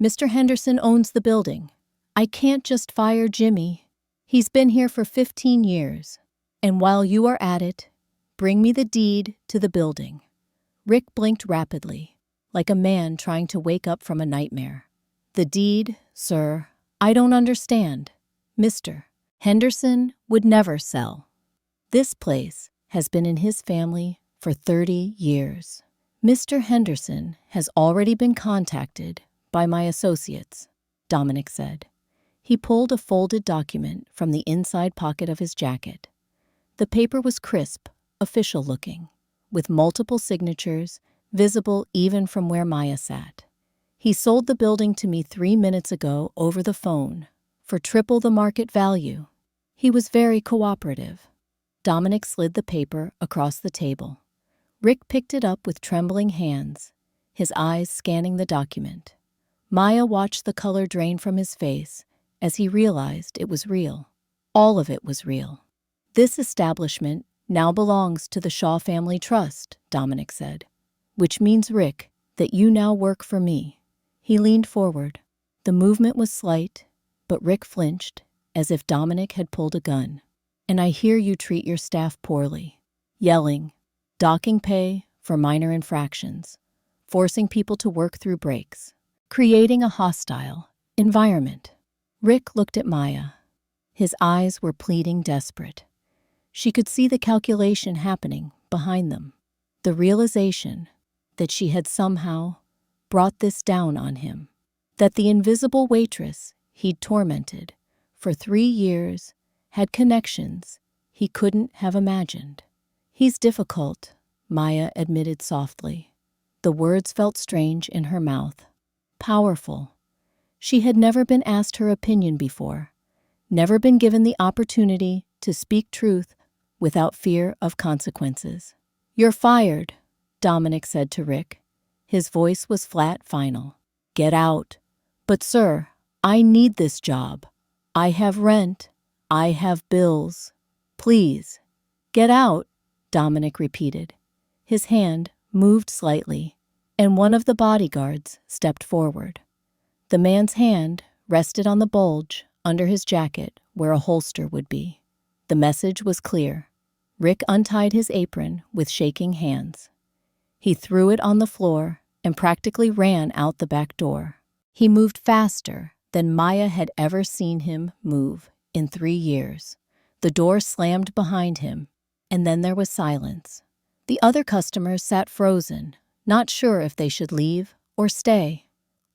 Mr. Henderson owns the building. I can't just fire Jimmy. He's been here for 15 years. And while you are at it, bring me the deed to the building. Rick blinked rapidly, like a man trying to wake up from a nightmare. The deed, sir, I don't understand. Mr. Henderson would never sell. This place has been in his family for 30 years. Mr. Henderson has already been contacted by my associates, Dominic said. He pulled a folded document from the inside pocket of his jacket. The paper was crisp, official-looking, with multiple signatures, visible even from where Maya sat. He sold the building to me 3 minutes ago over the phone for triple the market value. He was very cooperative. Dominic slid the paper across the table. Rick picked it up with trembling hands, his eyes scanning the document. Maya watched the color drain from his face as he realized it was real. All of it was real. This establishment now belongs to the Shaw Family Trust, Dominic said, which means, Rick, that you now work for me. He leaned forward. The movement was slight, but Rick flinched, as if Dominic had pulled a gun. And I hear you treat your staff poorly, yelling, docking pay for minor infractions, forcing people to work through breaks, creating a hostile environment. Rick looked at Maya. His eyes were pleading, desperate. She could see the calculation happening behind them, the realization that she had somehow brought this down on him, that the invisible waitress he'd tormented for 3 years had connections he couldn't have imagined. He's difficult, Maya admitted softly. The words felt strange in her mouth. Powerful. She had never been asked her opinion before, never been given the opportunity to speak truth without fear of consequences. You're fired, Dominic said to Rick. His voice was flat, final. Get out. But sir, I need this job. I have rent. I have bills. Please. Get out, Dominic repeated. His hand moved slightly, and one of the bodyguards stepped forward. The man's hand rested on the bulge under his jacket where a holster would be. The message was clear. Rick untied his apron with shaking hands. He threw it on the floor and practically ran out the back door. He moved faster than Maya had ever seen him move in 3 years. The door slammed behind him, and then there was silence. The other customers sat frozen, not sure if they should leave or stay.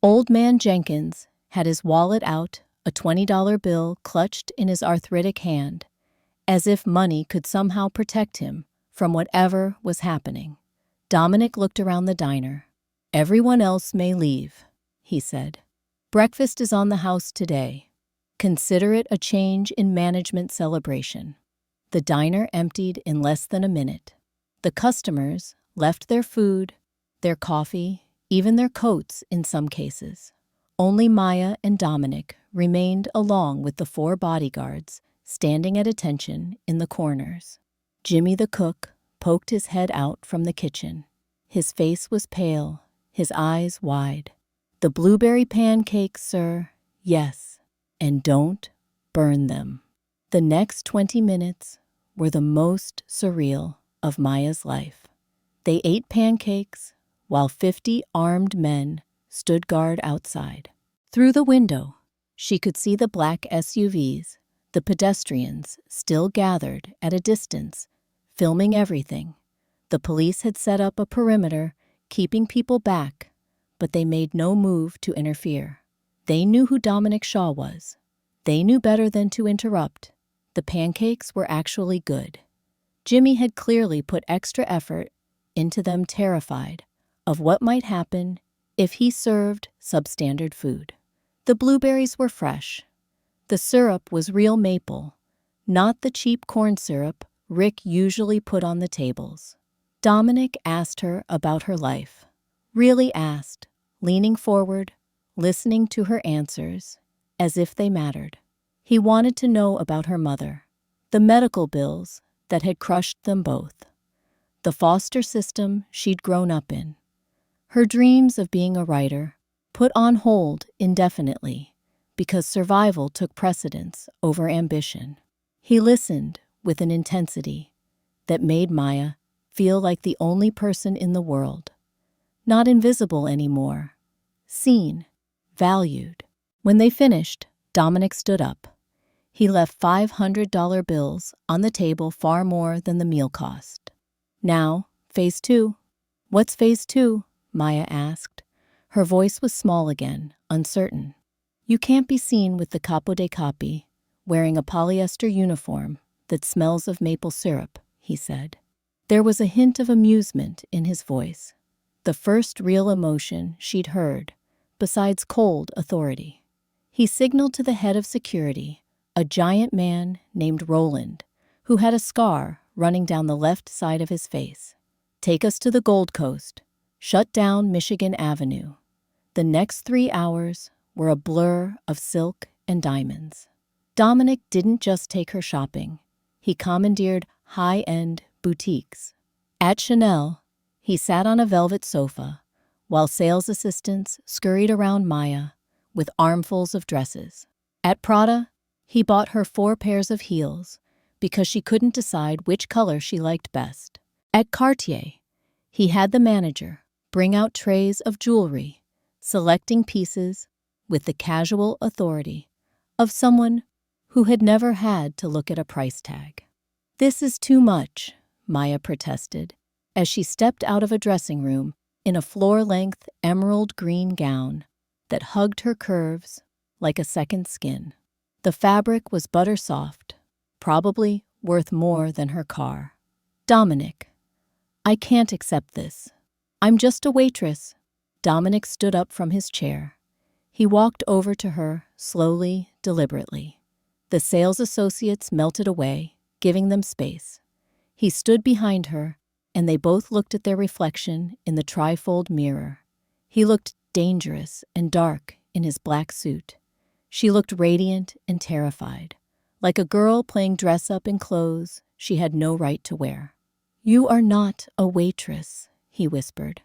Old man Jenkins had his wallet out, a $20 bill clutched in his arthritic hand, as if money could somehow protect him from whatever was happening. Dominic looked around the diner. Everyone else may leave, he said. Breakfast is on the house today. Consider it a change in management celebration. The diner emptied in less than a minute. The customers left their food, their coffee, even their coats in some cases. Only Maya and Dominic remained along with the 4 bodyguards standing at attention in the corners. Jimmy the cook poked his head out from the kitchen. His face was pale, his eyes wide. The blueberry pancakes, sir, yes, and don't burn them. The next 20 minutes were the most surreal of Maya's life. They ate pancakes while 50 armed men stood guard outside. Through the window, she could see the black SUVs, the pedestrians still gathered at a distance, filming everything. The police had set up a perimeter, keeping people back, but they made no move to interfere. They knew who Dominic Shaw was. They knew better than to interrupt. The pancakes were actually good. Jimmy had clearly put extra effort into them, terrified of what might happen if he served substandard food. The blueberries were fresh. The syrup was real maple, not the cheap corn syrup Rick usually put on the tables. Dominic asked her about her life. Really asked, leaning forward, listening to her answers, as if they mattered. He wanted to know about her mother, the medical bills that had crushed them both, the foster system she'd grown up in, her dreams of being a writer put on hold indefinitely because survival took precedence over ambition. He listened with an intensity that made Maya feel like the only person in the world, not invisible anymore, seen, valued. When they finished, Dominic stood up. He left $500 bills on the table, far more than the meal cost. Now, phase 2. What's phase 2? Maya asked. Her voice was small again, uncertain. You can't be seen with the capo de capi, wearing a polyester uniform that smells of maple syrup, he said. There was a hint of amusement in his voice, the first real emotion she'd heard, besides cold authority. He signaled to the head of security, a giant man named Roland, who had a scar running down the left side of his face. Take us to the Gold Coast. Shut down Michigan Avenue. The next 3 hours were a blur of silk and diamonds. Dominic didn't just take her shopping. He commandeered high-end boutiques. At Chanel, he sat on a velvet sofa, while sales assistants scurried around Maya with armfuls of dresses. At Prada, he bought her 4 pairs of heels because she couldn't decide which color she liked best. At Cartier, he had the manager bring out trays of jewelry, selecting pieces with the casual authority of someone who had never had to look at a price tag. This is too much, Maya protested, as she stepped out of a dressing room in a floor-length emerald green gown that hugged her curves like a second skin. The fabric was butter-soft, probably worth more than her car. Dominic, I can't accept this. I'm just a waitress. Dominic stood up from his chair. He walked over to her, slowly, deliberately. The sales associates melted away, giving them space. He stood behind her, and they both looked at their reflection in the trifold mirror. He looked dangerous and dark in his black suit. She looked radiant and terrified, like a girl playing dress-up in clothes she had no right to wear. You are not a waitress, he whispered.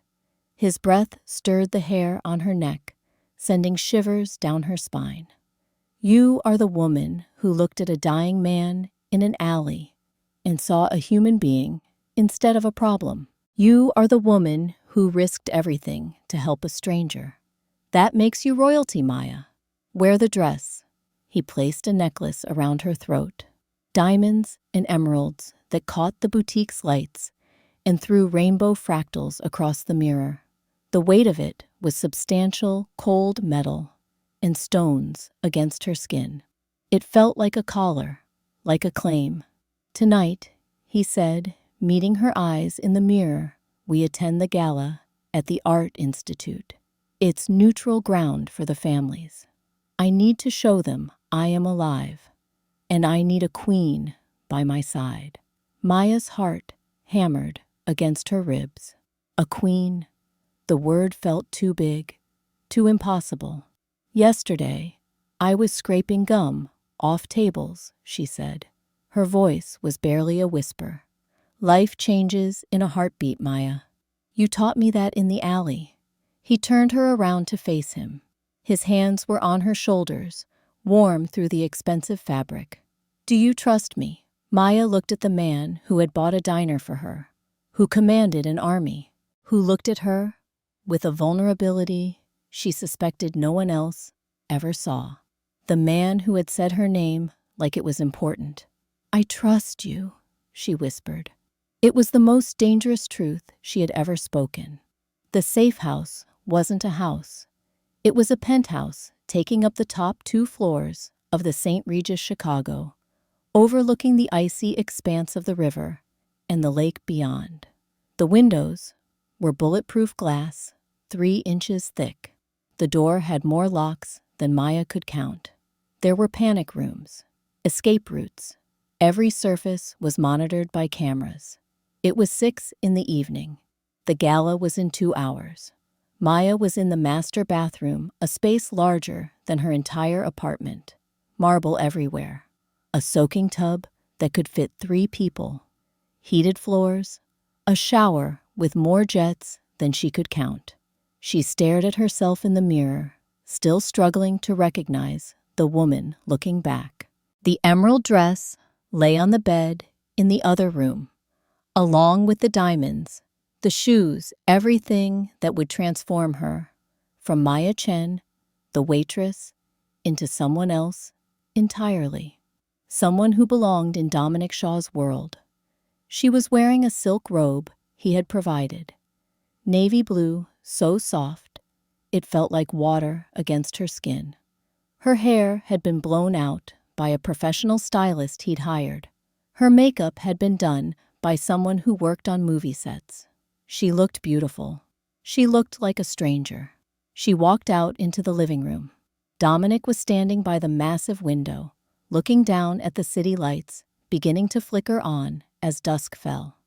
His breath stirred the hair on her neck, sending shivers down her spine. You are the woman who looked at a dying man in an alley and saw a human being instead of a problem. You are the woman who risked everything to help a stranger. That makes you royalty, Maya. Wear the dress. He placed a necklace around her throat, diamonds and emeralds that caught the boutique's lights and threw rainbow fractals across the mirror. The weight of it was substantial, cold metal and stones against her skin. It felt like a collar, like a claim. Tonight, he said, meeting her eyes in the mirror, we attend the gala at the Art Institute. It's neutral ground for the families. I need to show them I am alive, and I need a queen by my side. Maya's heart hammered against her ribs. A queen. The word felt too big, too impossible. Yesterday, I was scraping gum off tables, she said. Her voice was barely a whisper. Life changes in a heartbeat, Maya. You taught me that in the alley. He turned her around to face him. His hands were on her shoulders, warm through the expensive fabric. Do you trust me? Maya looked at the man who had bought a diner for her, who commanded an army, who looked at her with a vulnerability she suspected no one else ever saw. The man who had said her name like it was important. I trust you, she whispered. It was the most dangerous truth she had ever spoken. The safe house wasn't a house. It was a penthouse taking up the top 2 floors of the St. Regis Chicago, overlooking the icy expanse of the river and the lake beyond. The windows were bulletproof glass, 3 inches thick. The door had more locks than Maya could count. There were panic rooms, escape routes. Every surface was monitored by cameras. It was 6 in the evening. The gala was in 2 hours. Maya was in the master bathroom, a space larger than her entire apartment. Marble everywhere. A soaking tub that could fit 3 people. Heated floors. A shower with more jets than she could count. She stared at herself in the mirror, still struggling to recognize the woman looking back. The emerald dress lay on the bed in the other room, along with the diamonds, the shoes, everything that would transform her from Maya Chen, the waitress, into someone else entirely. Someone who belonged in Dominic Shaw's world. She was wearing a silk robe he had provided. Navy blue, so soft, it felt like water against her skin. Her hair had been blown out by a professional stylist he'd hired. Her makeup had been done by someone who worked on movie sets. She looked beautiful. She looked like a stranger. She walked out into the living room. Dominic was standing by the massive window, looking down at the city lights, beginning to flicker on as dusk fell.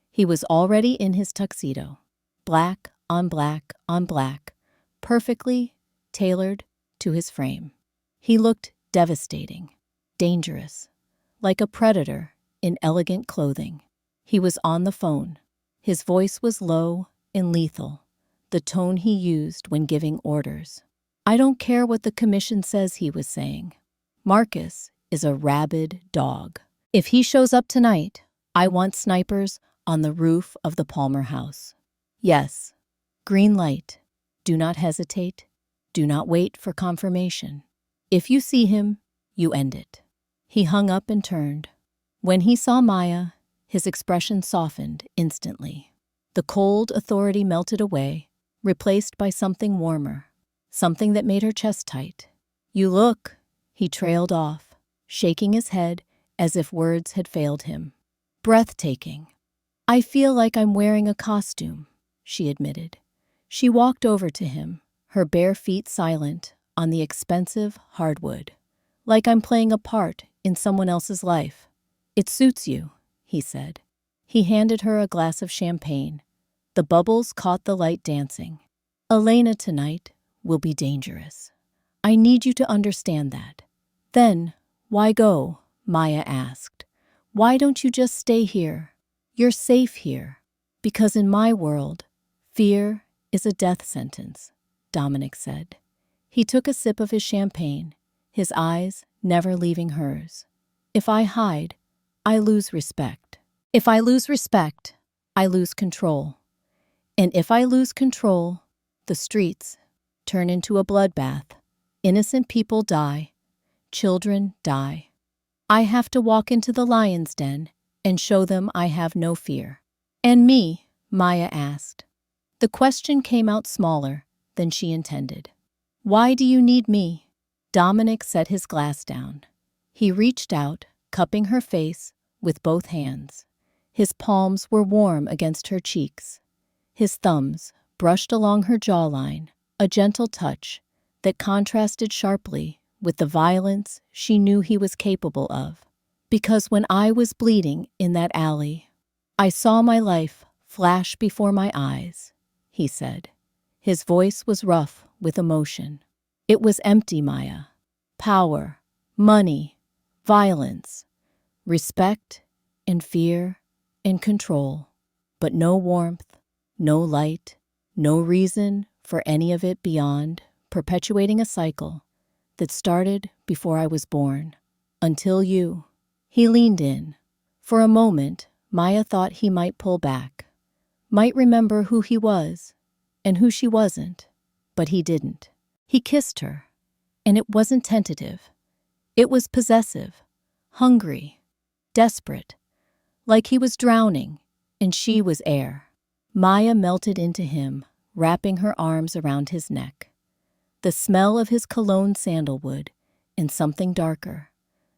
He was already in his tuxedo, black on black on black, perfectly tailored to his frame. He looked devastating, dangerous, like a predator in elegant clothing. He was on the phone. His voice was low and lethal, the tone he used when giving orders. "I don't care what the commission says," he was saying. "Marcus is a rabid dog. If he shows up tonight, I want snipers on the roof of the Palmer house. Yes, green light. Do not hesitate. Do not wait for confirmation. If you see him, you end it." He hung up and turned. When he saw Maya, his expression softened instantly. The cold authority melted away, replaced by something warmer, something that made her chest tight. "You look," he trailed off, shaking his head as if words had failed him. "Breathtaking." "I feel like I'm wearing a costume," she admitted. She walked over to him, her bare feet silent on the expensive hardwood. "Like I'm playing a part in someone else's life." "It suits you," he said. He handed her a glass of champagne. The bubbles caught the light dancing. "Elena tonight will be dangerous. I need you to understand that." "Then, why go?" Maya asked. "Why don't you just stay here? You're safe here." "Because in my world, fear is a death sentence," Dominic said. He took a sip of his champagne, his eyes never leaving hers. "If I hide, I lose respect. If I lose respect, I lose control. And if I lose control, the streets turn into a bloodbath. Innocent people die. Children die. I have to walk into the lion's den and show them I have no fear." "And me?" Maya asked. The question came out smaller than she intended. "Why do you need me?" Dominic set his glass down. He reached out, cupping her face with both hands. His palms were warm against her cheeks. His thumbs brushed along her jawline, a gentle touch that contrasted sharply with the violence she knew he was capable of. "Because when I was bleeding in that alley, I saw my life flash before my eyes," he said. His voice was rough with emotion. "It was empty, Maya. Power, money, violence, respect and fear and control, but no warmth, no light, no reason for any of it beyond perpetuating a cycle that started before I was born. Until you." He leaned in. For a moment, Maya thought he might pull back, might remember who he was and who she wasn't, but he didn't. He kissed her, and it wasn't tentative. It was possessive, hungry, desperate, like he was drowning and she was air. Maya melted into him, wrapping her arms around his neck. the smell of his cologne sandalwood, and something darker,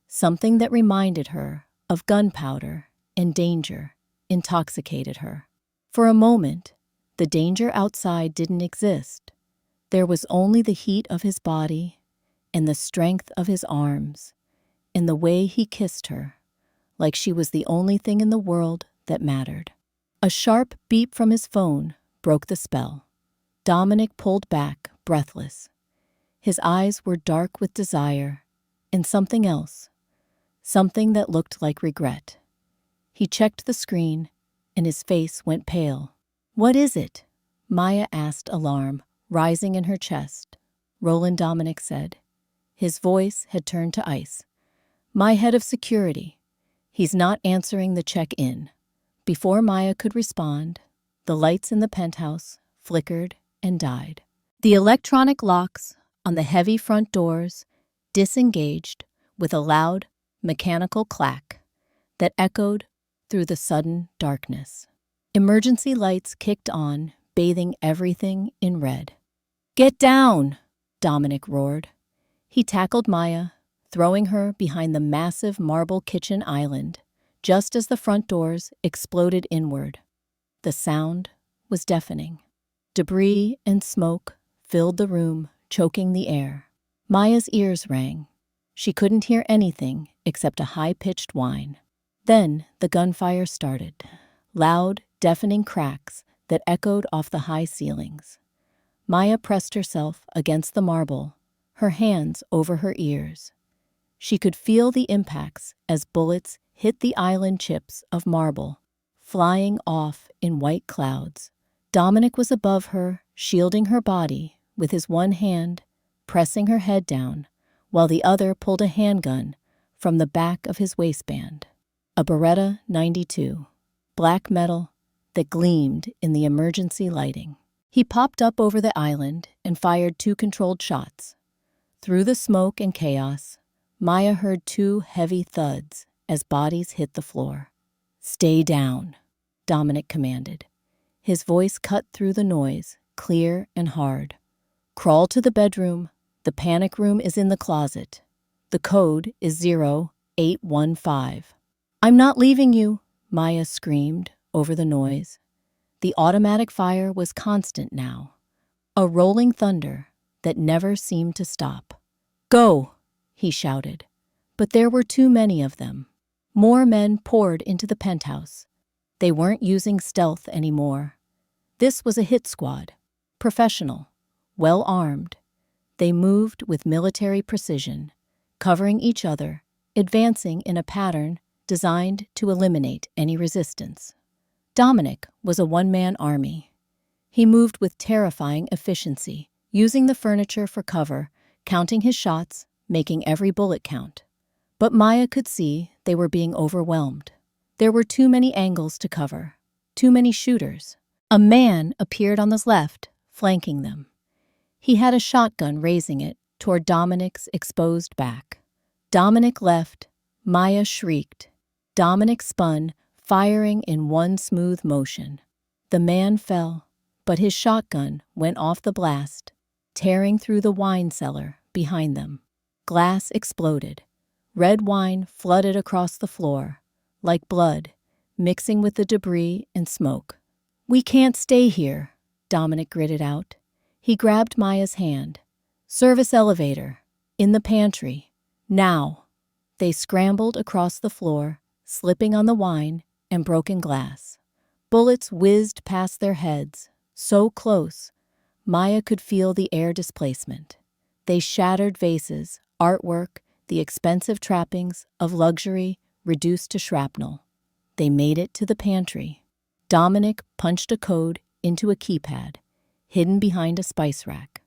something that reminded her of gunpowder and danger, intoxicated her. For a moment, the danger outside didn't exist. There was only the heat of his body and the strength of his arms and the way he kissed her, like she was the only thing in the world that mattered. A sharp beep from his phone broke the spell. Dominic pulled back, breathless. His eyes were dark with desire and something else, something that looked like regret. He checked the screen, and his face went pale. "What is it?" Maya asked, alarm rising in her chest. Roland, Dominic said. His voice had turned to ice. "My head of security. He's not answering the check-in." Before Maya could respond, the lights in the penthouse flickered and died. The electronic locks on the heavy front doors disengaged with a loud, mechanical clack that echoed through the sudden darkness. Emergency lights kicked on, bathing everything in red. "Get down!" Dominic roared. He tackled Maya, throwing her behind the massive marble kitchen island, just as the front doors exploded inward. The sound was deafening. Debris and smoke filled the room, choking the air. Maya's ears rang. She couldn't hear anything except a high-pitched whine. Then the gunfire started, loud, deafening cracks that echoed off the high ceilings. Maya pressed herself against the marble, her hands over her ears. She could feel the impacts as bullets hit the island chips of marble, flying off in white clouds. Dominic was above her, shielding her body with his one hand, pressing her head down, while the other pulled a handgun from the back of his waistband. A Beretta 92, black metal that gleamed in the emergency lighting. He popped up over the island and fired 2 controlled shots. Through the smoke and chaos, Maya heard 2 heavy thuds as bodies hit the floor. "Stay down," Dominic commanded. His voice cut through the noise, clear and hard. "Crawl to the bedroom. The panic room is in the closet. The code is 0815. "I'm not leaving you," Maya screamed over the noise. The automatic fire was constant now, a rolling thunder that never seemed to stop. "Go!" he shouted. But there were too many of them. More men poured into the penthouse. They weren't using stealth anymore. This was a hit squad, professional, well-armed. They moved with military precision, covering each other, advancing in a pattern designed to eliminate any resistance. Dominic was a one-man army. He moved with terrifying efficiency, using the furniture for cover, counting his shots, making every bullet count. But Maya could see they were being overwhelmed. There were too many angles to cover, too many shooters. A man appeared on the left, flanking them. He had a shotgun, raising it toward Dominic's exposed back. Dominic left. Maya shrieked. Dominic spun, firing in one smooth motion. The man fell, but his shotgun went off the blast, tearing through the wine cellar behind them. Glass exploded. Red wine flooded across the floor, like blood, mixing with the debris and smoke. "We can't stay here," Dominic gritted out. He grabbed Maya's hand. "Service elevator. In the pantry. Now." They scrambled across the floor, slipping on the wine and broken glass. Bullets whizzed past their heads, so close, Maya could feel the air displacement. They shattered vases, artwork, the expensive trappings of luxury reduced to shrapnel. They made it to the pantry. Dominic punched a code into a keypad, hidden behind a spice rack.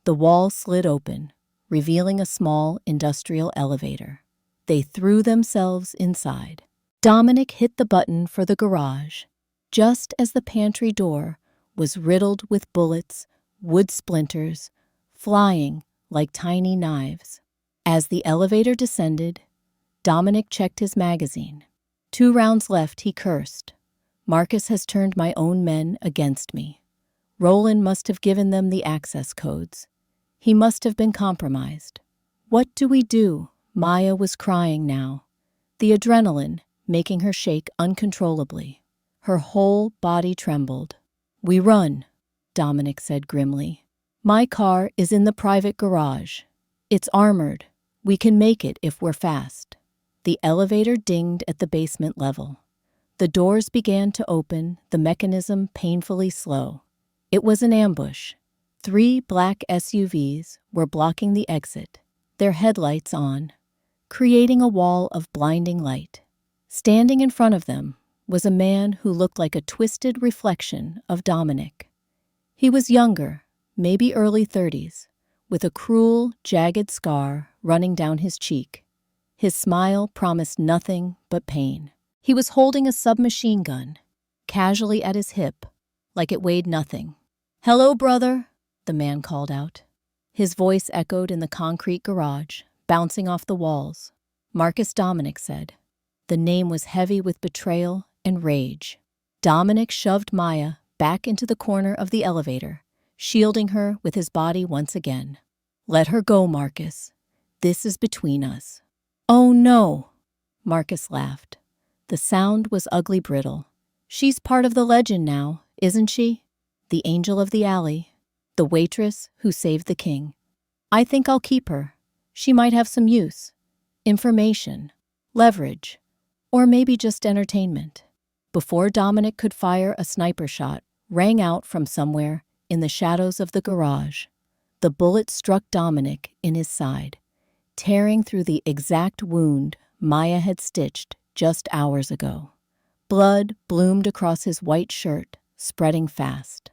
The wall slid open, revealing a small industrial elevator. They threw themselves inside. Dominic hit the button for the garage, just as the pantry door was riddled with bullets, wood splinters, flying like tiny knives. As the elevator descended, Dominic checked his magazine. 2 rounds left, he cursed. "Marcus has turned my own men against me. Roland must have given them the access codes. He must have been compromised. What do we do? Maya was crying now, the adrenaline making her shake uncontrollably. Her whole body trembled. We run, Dominic said grimly. My car is in the private garage. It's armored. We can make it if we're fast. The elevator dinged at the basement level. The doors began to open, the mechanism painfully slow. It was an ambush. 3 black SUVs were blocking the exit, their headlights on, creating a wall of blinding light. Standing in front of them was a man who looked like a twisted reflection of Dominic. He was younger, maybe early 30s, with a cruel, jagged scar running down his cheek. His smile promised nothing but pain. He was holding a submachine gun, casually at his hip, like it weighed nothing. "Hello, brother," the man called out. His voice echoed in the concrete garage, bouncing off the walls. Marcus Dominic said. The name was heavy with betrayal and rage. Dominic shoved Maya back into the corner of the elevator, shielding her with his body once again. "Let her go, Marcus. This is between us." "Oh, no," Marcus laughed. The sound was ugly brittle. "She's part of the legend now, isn't she? The angel of the alley, the waitress who saved the king. I think I'll keep her. She might have some use. Information, leverage, or maybe just entertainment." Before Dominic could fire a sniper shot, rang out from somewhere in the shadows of the garage. The bullet struck Dominic in his side, tearing through the exact wound Maya had stitched just hours ago. Blood bloomed across his white shirt, spreading fast.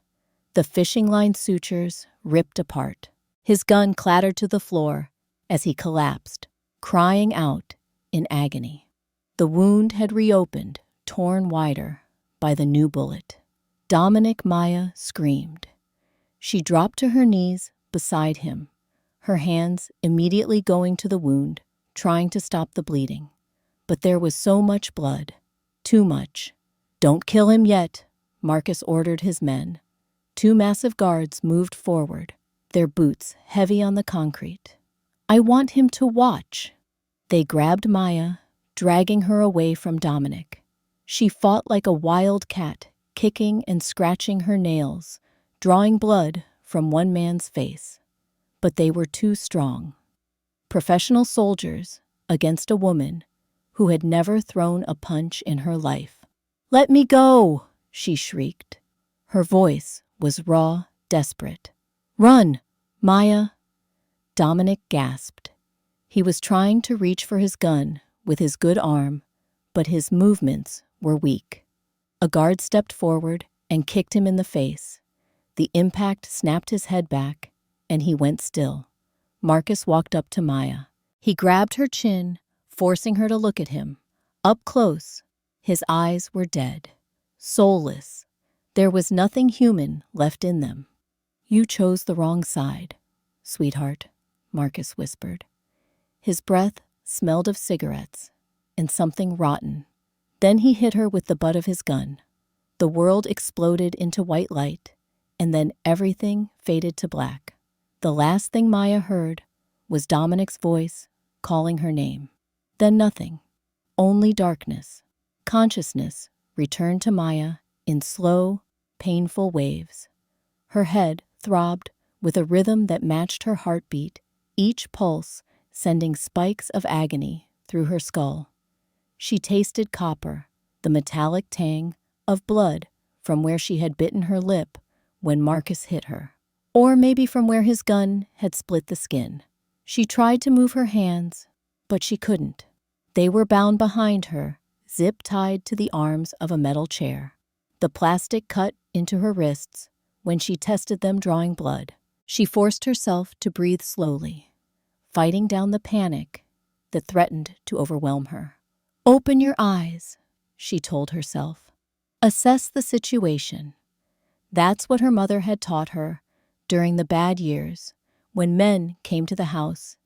The fishing line sutures ripped apart. His gun clattered to the floor as he collapsed, crying out in agony. The wound had reopened, torn wider by the new bullet. Dominic Maya screamed. She dropped to her knees beside him, her hands immediately going to the wound, trying to stop the bleeding. But there was so much blood, too much. "Don't kill him yet," Marcus ordered his men. 2 massive guards moved forward, their boots heavy on the concrete. "I want him to watch." They grabbed Maya, dragging her away from Dominic. She fought like a wild cat, kicking and scratching her nails, drawing blood from one man's face. But they were too strong. Professional soldiers against a woman who had never thrown a punch in her life. "Let me go," she shrieked. Her voice was raw, desperate. "Run, Maya." Dominic gasped. He was trying to reach for his gun with his good arm, but his movements were weak. A guard stepped forward and kicked him in the face. The impact snapped his head back, and he went still. Marcus walked up to Maya. He grabbed her chin, forcing her to look at him. Up close, his eyes were dead, soulless. There was nothing human left in them. "You chose the wrong side, sweetheart," Marcus whispered. His breath smelled of cigarettes and something rotten. Then he hit her with the butt of his gun. The world exploded into white light, and then everything faded to black. The last thing Maya heard was Dominic's voice calling her name. Then nothing, only darkness. Consciousness returned to Maya in slow, painful waves. Her head throbbed with a rhythm that matched her heartbeat, each pulse sending spikes of agony through her skull. She tasted copper, the metallic tang of blood from where she had bitten her lip when Marcus hit her, or maybe from where his gun had split the skin. She tried to move her hands, but she couldn't. They were bound behind her, zip-tied to the arms of a metal chair. The plastic cut into her wrists when she tested them, drawing blood. She forced herself to breathe slowly, fighting down the panic that threatened to overwhelm her. "Open your eyes," she told herself. "Assess the situation." That's what her mother had taught her during the bad years, when men came to the house,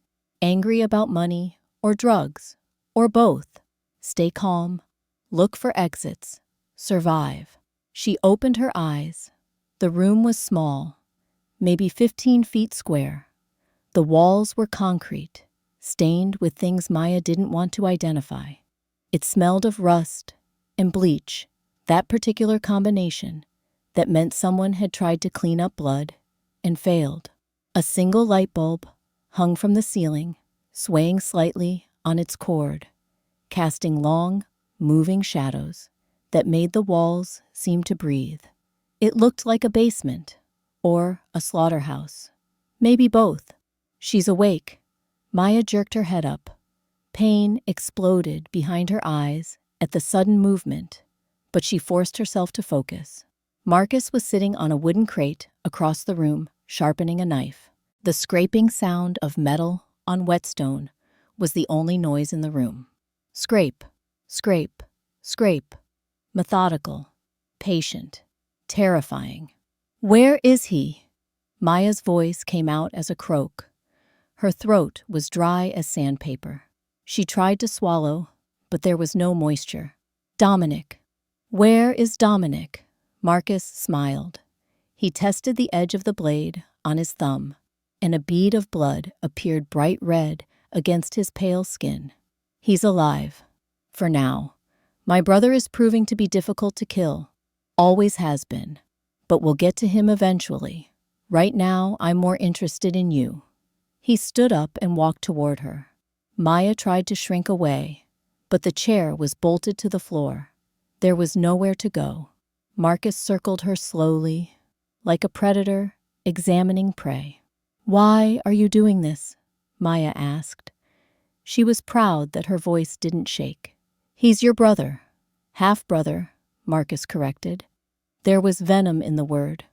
angry about money or drugs, or both. Stay calm, look for exits, survive. She opened her eyes. The room was small, maybe 15 feet square. The walls were concrete, stained with things Maya didn't want to identify. It smelled of rust and bleach, that particular combination that meant someone had tried to clean up blood and failed. A single light bulb hung from the ceiling, swaying slightly on its cord, casting long, moving shadows that made the walls seem to breathe. It looked like a basement or a slaughterhouse. Maybe both. She's awake. Maya jerked her head up. Pain exploded behind her eyes at the sudden movement, but she forced herself to focus. Marcus was sitting on a wooden crate across the room, sharpening a knife. The scraping sound of metal on whetstone was the only noise in the room. Scrape, scrape, scrape. Methodical, patient, terrifying. "Where is he?" Maya's voice came out as a croak. Her throat was dry as sandpaper. She tried to swallow, but there was no moisture. "Dominic." "Where is Dominic?" Marcus smiled. He tested the edge of the blade on his thumb, and a bead of blood appeared bright red against his pale skin. "He's alive. For now. My brother is proving to be difficult to kill. Always has been. But we'll get to him eventually. Right now, I'm more interested in you." He stood up and walked toward her. Maya tried to shrink away, but the chair was bolted to the floor. There was nowhere to go. Marcus circled her slowly, like a predator examining prey. "Why are you doing this?" Maya asked. She was proud that her voice didn't shake. "He's your brother." "Half-brother," Marcus corrected. There was venom in the word.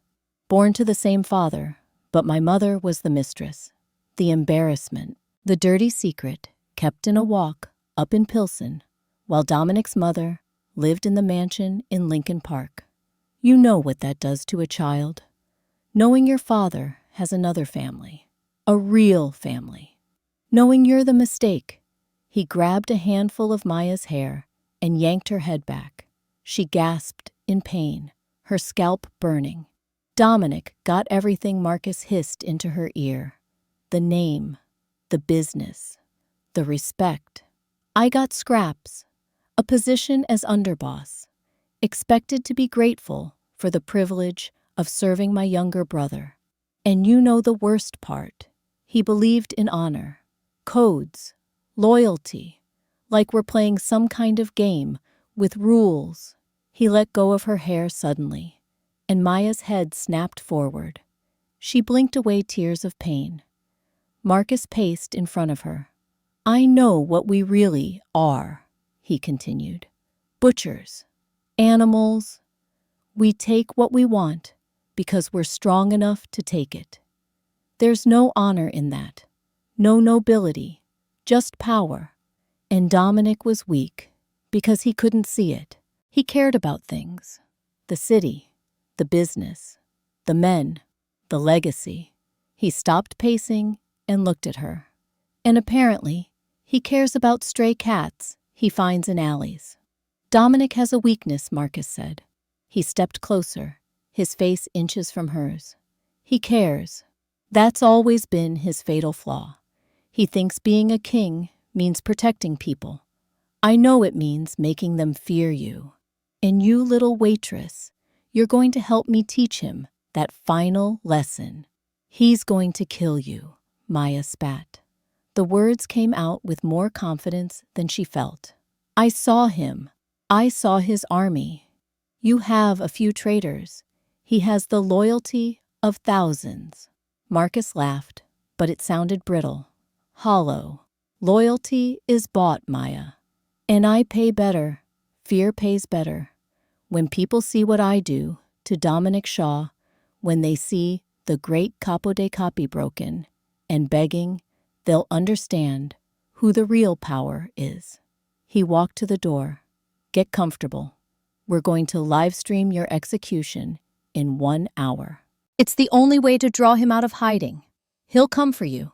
"Born to the same father, but my mother was the mistress." The embarrassment, the dirty secret, kept in a walk up in Pilsen, while Dominic's mother lived in the mansion in Lincoln Park. You know what that does to a child. Knowing your father has another family, a real family. Knowing you're the mistake. He grabbed a handful of Maya's hair and yanked her head back. She gasped in pain, her scalp burning. Dominic got everything Marcus hissed into her ear. The name, the business, the respect. "I got scraps, a position as underboss, expected to be grateful for the privilege of serving my younger brother. And you know the worst part. He believed in honor, codes, loyalty, like we're playing some kind of game with rules." He let go of her hair suddenly, and Maya's head snapped forward. She blinked away tears of pain. Marcus paced in front of her. "I know what we really are," he continued. "Butchers, animals. We take what we want because we're strong enough to take it. There's no honor in that, no nobility, just power. And Dominic was weak because he couldn't see it. He cared about things, the city, the business, the men, the legacy." He stopped pacing and looked at her. "And apparently, he cares about stray cats he finds in alleys." "Dominic has a weakness," Marcus said. He stepped closer, his face inches from hers. "He cares. That's always been his fatal flaw. He thinks being a king means protecting people. I know it means making them fear you. And you, little waitress, you're going to help me teach him that final lesson. He's going to kill you," Maya spat. The words came out with more confidence than she felt. "I saw him. I saw his army. You have a few traitors. He has the loyalty of thousands." Marcus laughed, but it sounded brittle, hollow. "Loyalty is bought, Maya. And I pay better. Fear pays better. When people see what I do to Dominic Shaw, when they see the great Capo dei Capi broken and begging, they'll understand who the real power is." He walked to the door. "Get comfortable. We're going to live stream your execution in 1 hour. It's the only way to draw him out of hiding. He'll come for you.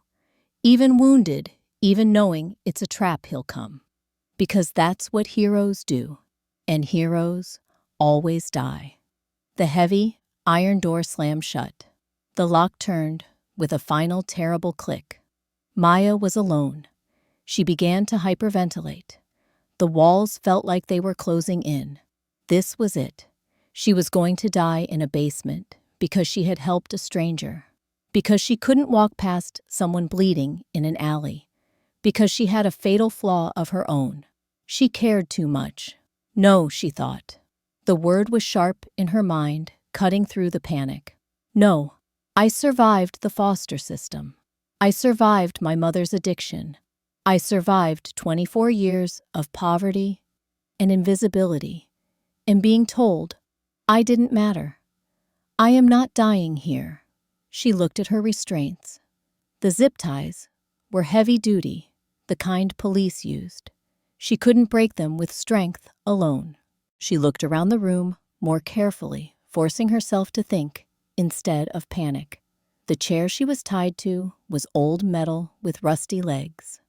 Even wounded, even knowing it's a trap, he'll come. Because that's what heroes do. And heroes always die." The heavy, iron door slammed shut. The lock turned with a final terrible click. Maya was alone. She began to hyperventilate. The walls felt like they were closing in. This was it. She was going to die in a basement because she had helped a stranger, because she couldn't walk past someone bleeding in an alley, because she had a fatal flaw of her own. She cared too much. No, she thought. The word was sharp in her mind, cutting through the panic. No, I survived the foster system. I survived my mother's addiction. I survived 24 years of poverty and invisibility, and being told I didn't matter. I am not dying here. She looked at her restraints. The zip ties were heavy duty, the kind police used. She couldn't break them with strength alone. She looked around the room more carefully, forcing herself to think instead of panic. The chair she was tied to was old metal with rusty legs.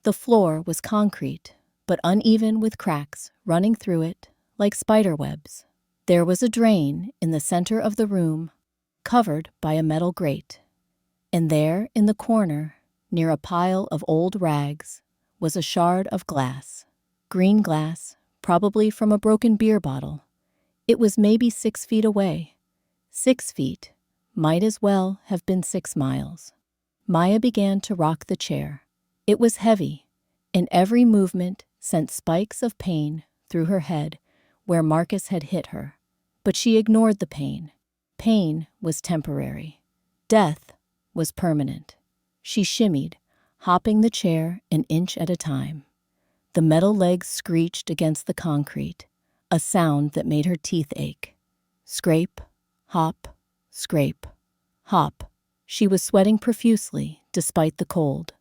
The floor was concrete, but uneven with cracks running through it like spider webs. There was a drain in the center of the room, covered by a metal grate. And there, in the corner, near a pile of old rags, was a shard of glass. Green glass, probably from a broken beer bottle. It was maybe 6 feet away. 6 feet might as well have been 6 miles. Maya began to rock the chair. It was heavy, and every movement sent spikes of pain through her head where Marcus had hit her. But she ignored the pain. Pain was temporary. Death was permanent. She shimmied, hopping the chair an inch at a time. The metal legs screeched against the concrete, a sound that made her teeth ache. Scrape, hop, scrape, hop. She was sweating profusely despite the cold.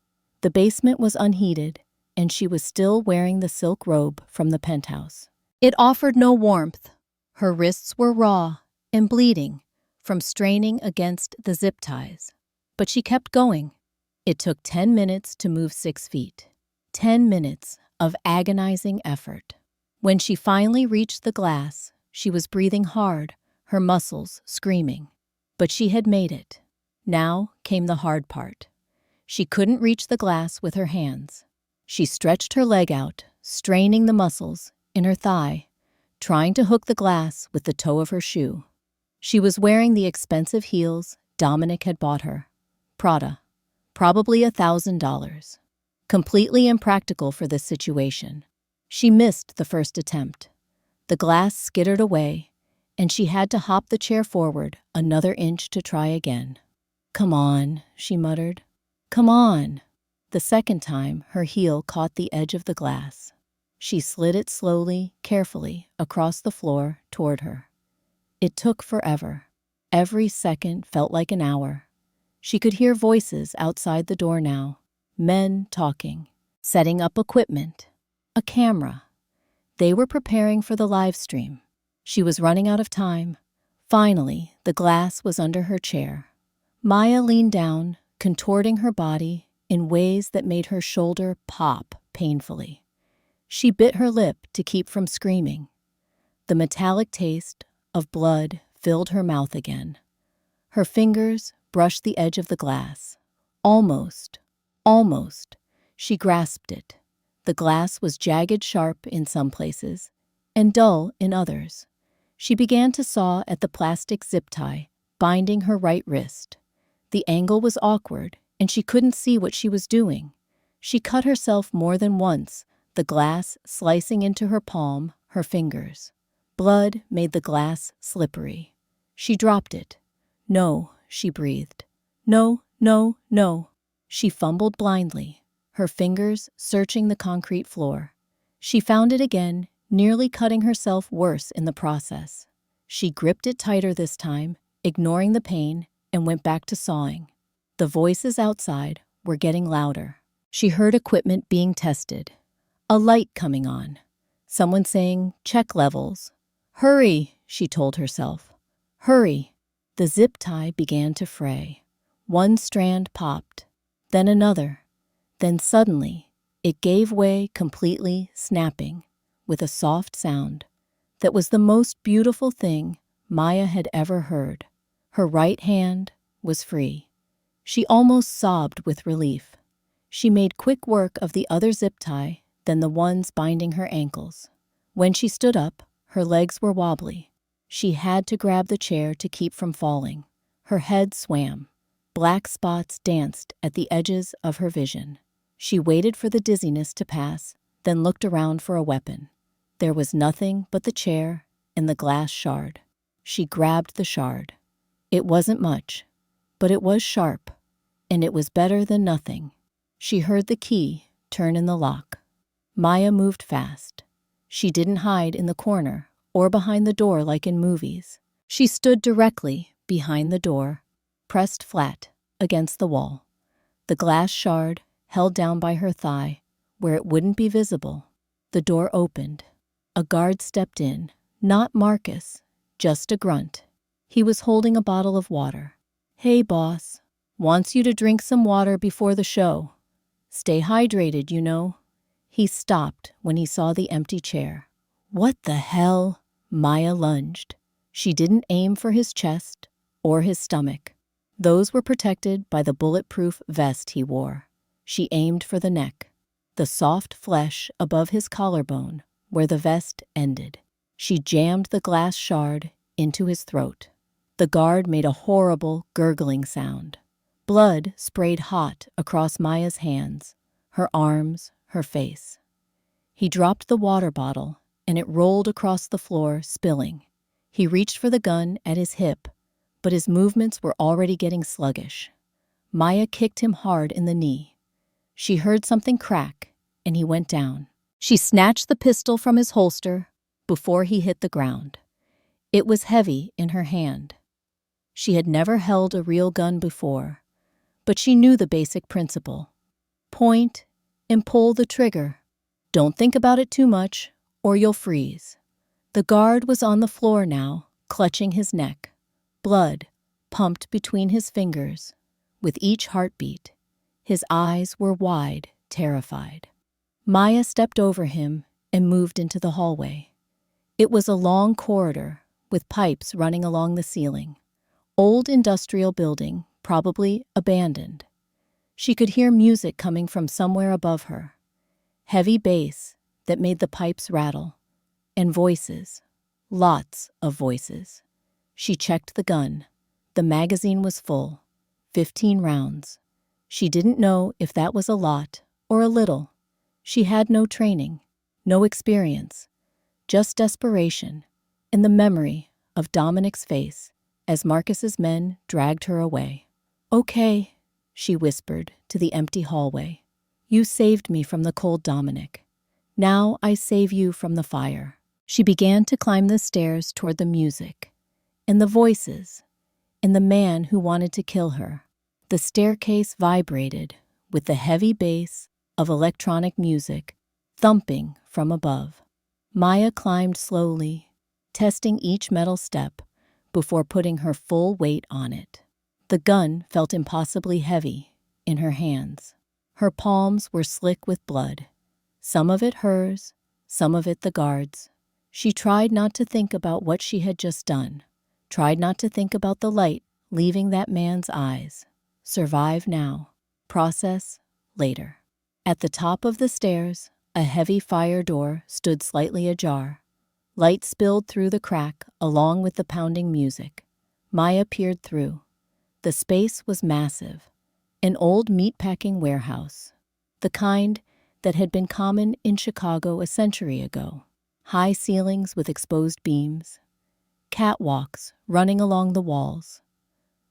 The basement was unheated, and she was still wearing the silk robe from the penthouse. It offered no warmth. Her wrists were raw and bleeding from straining against the zip ties. But she kept going. It took 10 minutes to move 6 feet. 10 minutes of agonizing effort. When she finally reached the glass, she was breathing hard, her muscles screaming. But she had made it. Now came the hard part. She couldn't reach the glass with her hands. She stretched her leg out, straining the muscles in her thigh, trying to hook the glass with the toe of her shoe. She was wearing the expensive heels Dominic had bought her. Prada. Probably $1,000. Completely impractical for this situation. She missed the first attempt. The glass skittered away, and she had to hop the chair forward another inch to try again. "Come on," she muttered. "Come on." The second time, her heel caught the edge of the glass. She slid it slowly, carefully, across the floor toward her. It took forever. Every second felt like an hour. She could hear voices outside the door now. Men talking, setting up equipment, a camera. They were preparing for the live stream. She was running out of time. Finally, the glass was under her chair. Maya leaned down, contorting her body in ways that made her shoulder pop painfully. She bit her lip to keep from screaming. The metallic taste of blood filled her mouth again. Her fingers brushed the edge of the glass. Almost. She grasped it. The glass was jagged sharp in some places and dull in others. She began to saw at the plastic zip tie, binding her right wrist. The angle was awkward, and she couldn't see what she was doing. She cut herself more than once, the glass slicing into her palm, her fingers. Blood made the glass slippery. She dropped it. "No," she breathed. "No, no, no." She fumbled blindly, her fingers searching the concrete floor. She found it again, nearly cutting herself worse in the process. She gripped it tighter this time, ignoring the pain, and went back to sawing. The voices outside were getting louder. She heard equipment being tested. A light coming on. Someone saying, "Check levels." "Hurry," she told herself. "Hurry." The zip tie began to fray. One strand popped, then another. Then suddenly, it gave way completely, snapping, with a soft sound that was the most beautiful thing Maya had ever heard. Her right hand was free. She almost sobbed with relief. She made quick work of the other zip tie than the ones binding her ankles. When she stood up, her legs were wobbly. She had to grab the chair to keep from falling. Her head swam. Black spots danced at the edges of her vision. She waited for the dizziness to pass, then looked around for a weapon. There was nothing but the chair and the glass shard. She grabbed the shard. It wasn't much, but it was sharp, and it was better than nothing. She heard the key turn in the lock. Maya moved fast. She didn't hide in the corner or behind the door like in movies. She stood directly behind the door, pressed flat against the wall. The glass shard held down by her thigh, where it wouldn't be visible. The door opened. A guard stepped in, not Marcus, just a grunt. He was holding a bottle of water. "Hey, boss. Wants you to drink some water before the show. Stay hydrated, you know." He stopped when he saw the empty chair. "What the hell?" Maya lunged. She didn't aim for his chest or his stomach. Those were protected by the bulletproof vest he wore. She aimed for the neck, the soft flesh above his collarbone where the vest ended. She jammed the glass shard into his throat. The guard made a horrible gurgling sound. Blood sprayed hot across Maya's hands, her arms, her face. He dropped the water bottle, and it rolled across the floor, spilling. He reached for the gun at his hip, but his movements were already getting sluggish. Maya kicked him hard in the knee. She heard something crack, and he went down. She snatched the pistol from his holster before he hit the ground. It was heavy in her hand. She had never held a real gun before, but she knew the basic principle. Point and pull the trigger. Don't think about it too much, or you'll freeze. The guard was on the floor now, clutching his neck. Blood pumped between his fingers. With each heartbeat, his eyes were wide, terrified. Maya stepped over him and moved into the hallway. It was a long corridor with pipes running along the ceiling. Old industrial building, probably abandoned. She could hear music coming from somewhere above her. Heavy bass that made the pipes rattle. And voices. Lots of voices. She checked the gun. The magazine was full. 15 rounds. She didn't know if that was a lot or a little. She had no training, no experience, just desperation and the memory of Dominic's face as Marcus's men dragged her away. "Okay," she whispered to the empty hallway. "You saved me from the cold Dominic. Now I save you from the fire." She began to climb the stairs toward the music, and the voices, and the man who wanted to kill her. The staircase vibrated with the heavy bass of electronic music thumping from above. Maya climbed slowly, testing each metal step before putting her full weight on it. The gun felt impossibly heavy in her hands. Her palms were slick with blood, some of it hers, some of it the guard's. She tried not to think about what she had just done, tried not to think about the light leaving that man's eyes. Survive now, process later. At the top of the stairs, a heavy fire door stood slightly ajar. Light spilled through the crack along with the pounding music. Maya peered through. The space was massive, an old meatpacking warehouse, the kind that had been common in Chicago a century ago. High ceilings with exposed beams, catwalks running along the walls,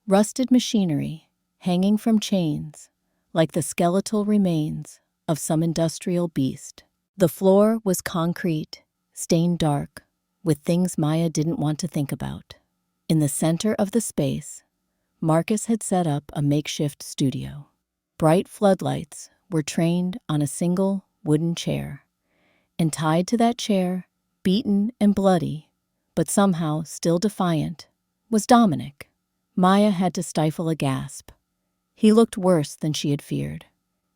rusted machinery hanging from chains like the skeletal remains of some industrial beast. The floor was concrete, stained dark, with things Maya didn't want to think about. In the center of the space, Marcus had set up a makeshift studio. Bright floodlights were trained on a single wooden chair, and tied to that chair, beaten and bloody, but somehow still defiant, was Dominic. Maya had to stifle a gasp. He looked worse than she had feared.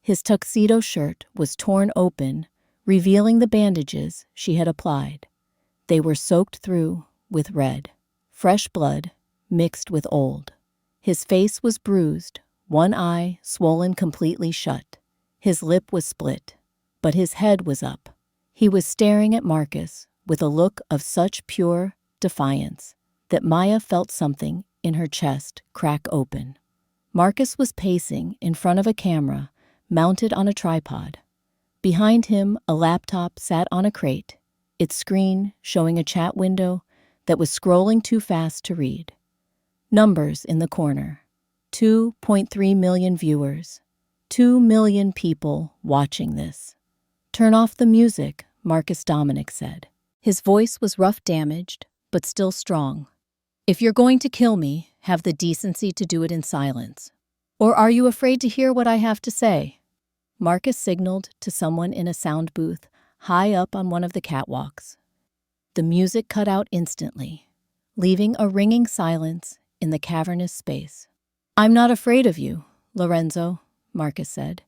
His tuxedo shirt was torn open, revealing the bandages she had applied. They were soaked through with red, fresh blood mixed with old. His face was bruised, one eye swollen completely shut. His lip was split, but his head was up. He was staring at Marcus with a look of such pure defiance that Maya felt something in her chest crack open. Marcus was pacing in front of a camera mounted on a tripod. Behind him, a laptop sat on a crate, its screen showing a chat window that was scrolling too fast to read. Numbers in the corner. 2.3 million viewers. 2 million people watching this. Turn off the music, Marcus Dominic said. His voice was rough damaged, but still strong. If you're going to kill me, have the decency to do it in silence. Or are you afraid to hear what I have to say? Marcus signaled to someone in a sound booth high up on one of the catwalks. The music cut out instantly, leaving a ringing silence in the cavernous space. I'm not afraid of you, Lorenzo, Marcus said.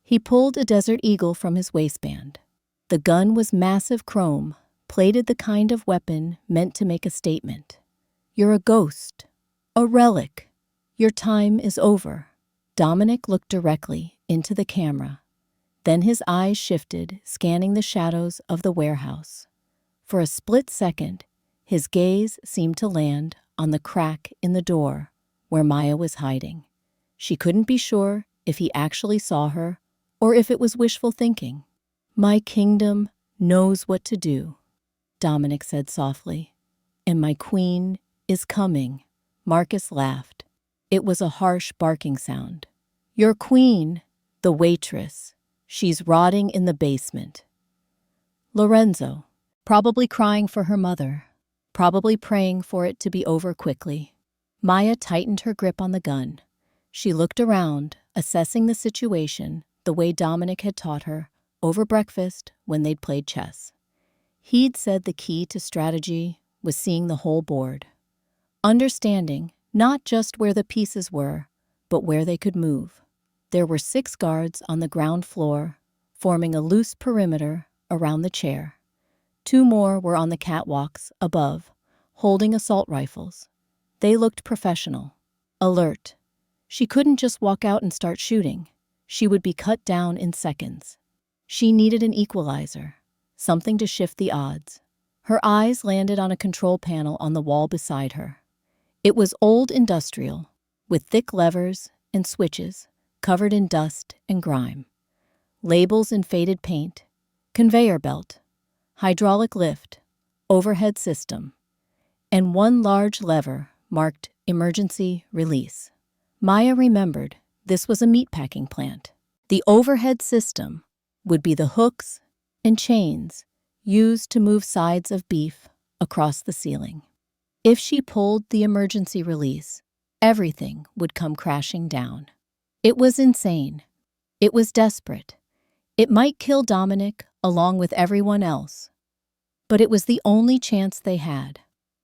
He pulled a Desert Eagle from his waistband. The gun was massive chrome, plated the kind of weapon meant to make a statement. You're a ghost, a relic. Your time is over. Dominic looked directly into the camera. Then his eyes shifted, scanning the shadows of the warehouse. For a split second, his gaze seemed to land on the crack in the door where Maya was hiding. She couldn't be sure if he actually saw her or if it was wishful thinking. My kingdom knows what to do, Dominic said softly. And my queen is coming. Marcus laughed. It was a harsh barking sound. Your queen, the waitress. She's rotting in the basement. Lorenzo, probably crying for her mother, probably praying for it to be over quickly. Maya tightened her grip on the gun. She looked around, assessing the situation the way Dominic had taught her over breakfast when they'd played chess. He'd said the key to strategy was seeing the whole board, understanding not just where the pieces were, but where they could move. There were 6 guards on the ground floor, forming a loose perimeter around the chair. 2 more were on the catwalks above, holding assault rifles. They looked professional, alert. She couldn't just walk out and start shooting. She would be cut down in seconds. She needed an equalizer, something to shift the odds. Her eyes landed on a control panel on the wall beside her. It was old industrial, with thick levers and switches covered in dust and grime. Labels in faded paint, conveyor belt, hydraulic lift, overhead system, and one large lever marked emergency release. Maya remembered this was a meatpacking plant. The overhead system would be the hooks and chains used to move sides of beef across the ceiling. If she pulled the emergency release, everything would come crashing down. It was insane. It was desperate. It might kill Dominic along with everyone else. But it was the only chance they had.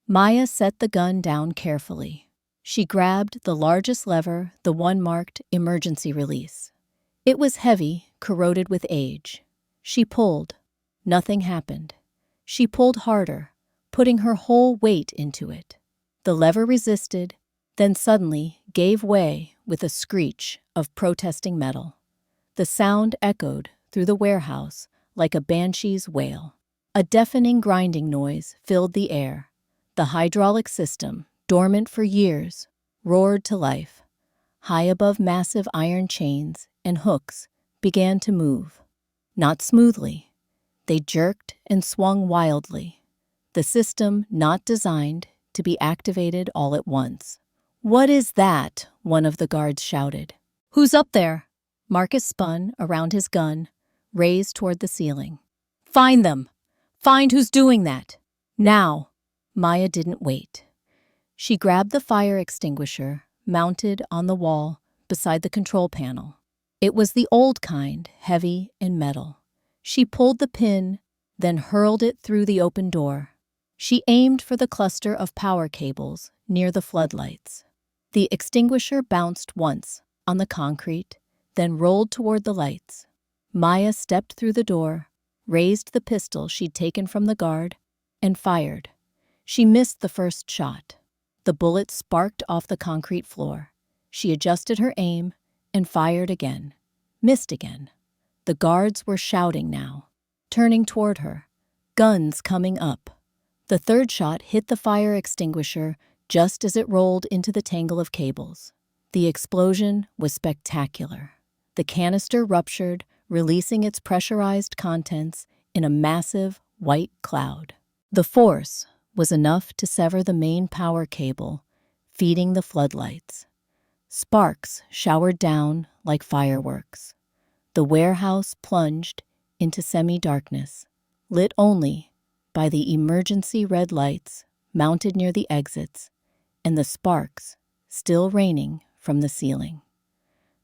Maya set the gun down carefully. She grabbed the largest lever, the one marked emergency release. It was heavy, corroded with age. She pulled. Nothing happened. She pulled harder, putting her whole weight into it. The lever resisted, then suddenly gave way with a screech of protesting metal. The sound echoed through the warehouse like a banshee's wail. A deafening grinding noise filled the air. The hydraulic system, dormant for years, roared to life. High above massive iron chains and hooks began to move. Not smoothly. They jerked and swung wildly. The system not designed to be activated all at once. What is that? One of the guards shouted. Who's up there? Marcus spun around his gun, raised toward the ceiling. Find them! Find who's doing that! Now! Maya didn't wait. She grabbed the fire extinguisher mounted on the wall beside the control panel. It was the old kind, heavy and metal. She pulled the pin, then hurled it through the open door. She aimed for the cluster of power cables near the floodlights. The extinguisher bounced once on the concrete, then rolled toward the lights. Maya stepped through the door, raised the pistol she'd taken from the guard, and fired. She missed the first shot. The bullet sparked off the concrete floor. She adjusted her aim and fired again. Missed again. The guards were shouting now, turning toward her, guns coming up. The third shot hit the fire extinguisher just as it rolled into the tangle of cables. The explosion was spectacular. The canister ruptured, releasing its pressurized contents in a massive white cloud. The force was enough to sever the main power cable, feeding the floodlights. Sparks showered down like fireworks. The warehouse plunged into semi-darkness, lit only by the emergency red lights mounted near the exits and the sparks still raining from the ceiling.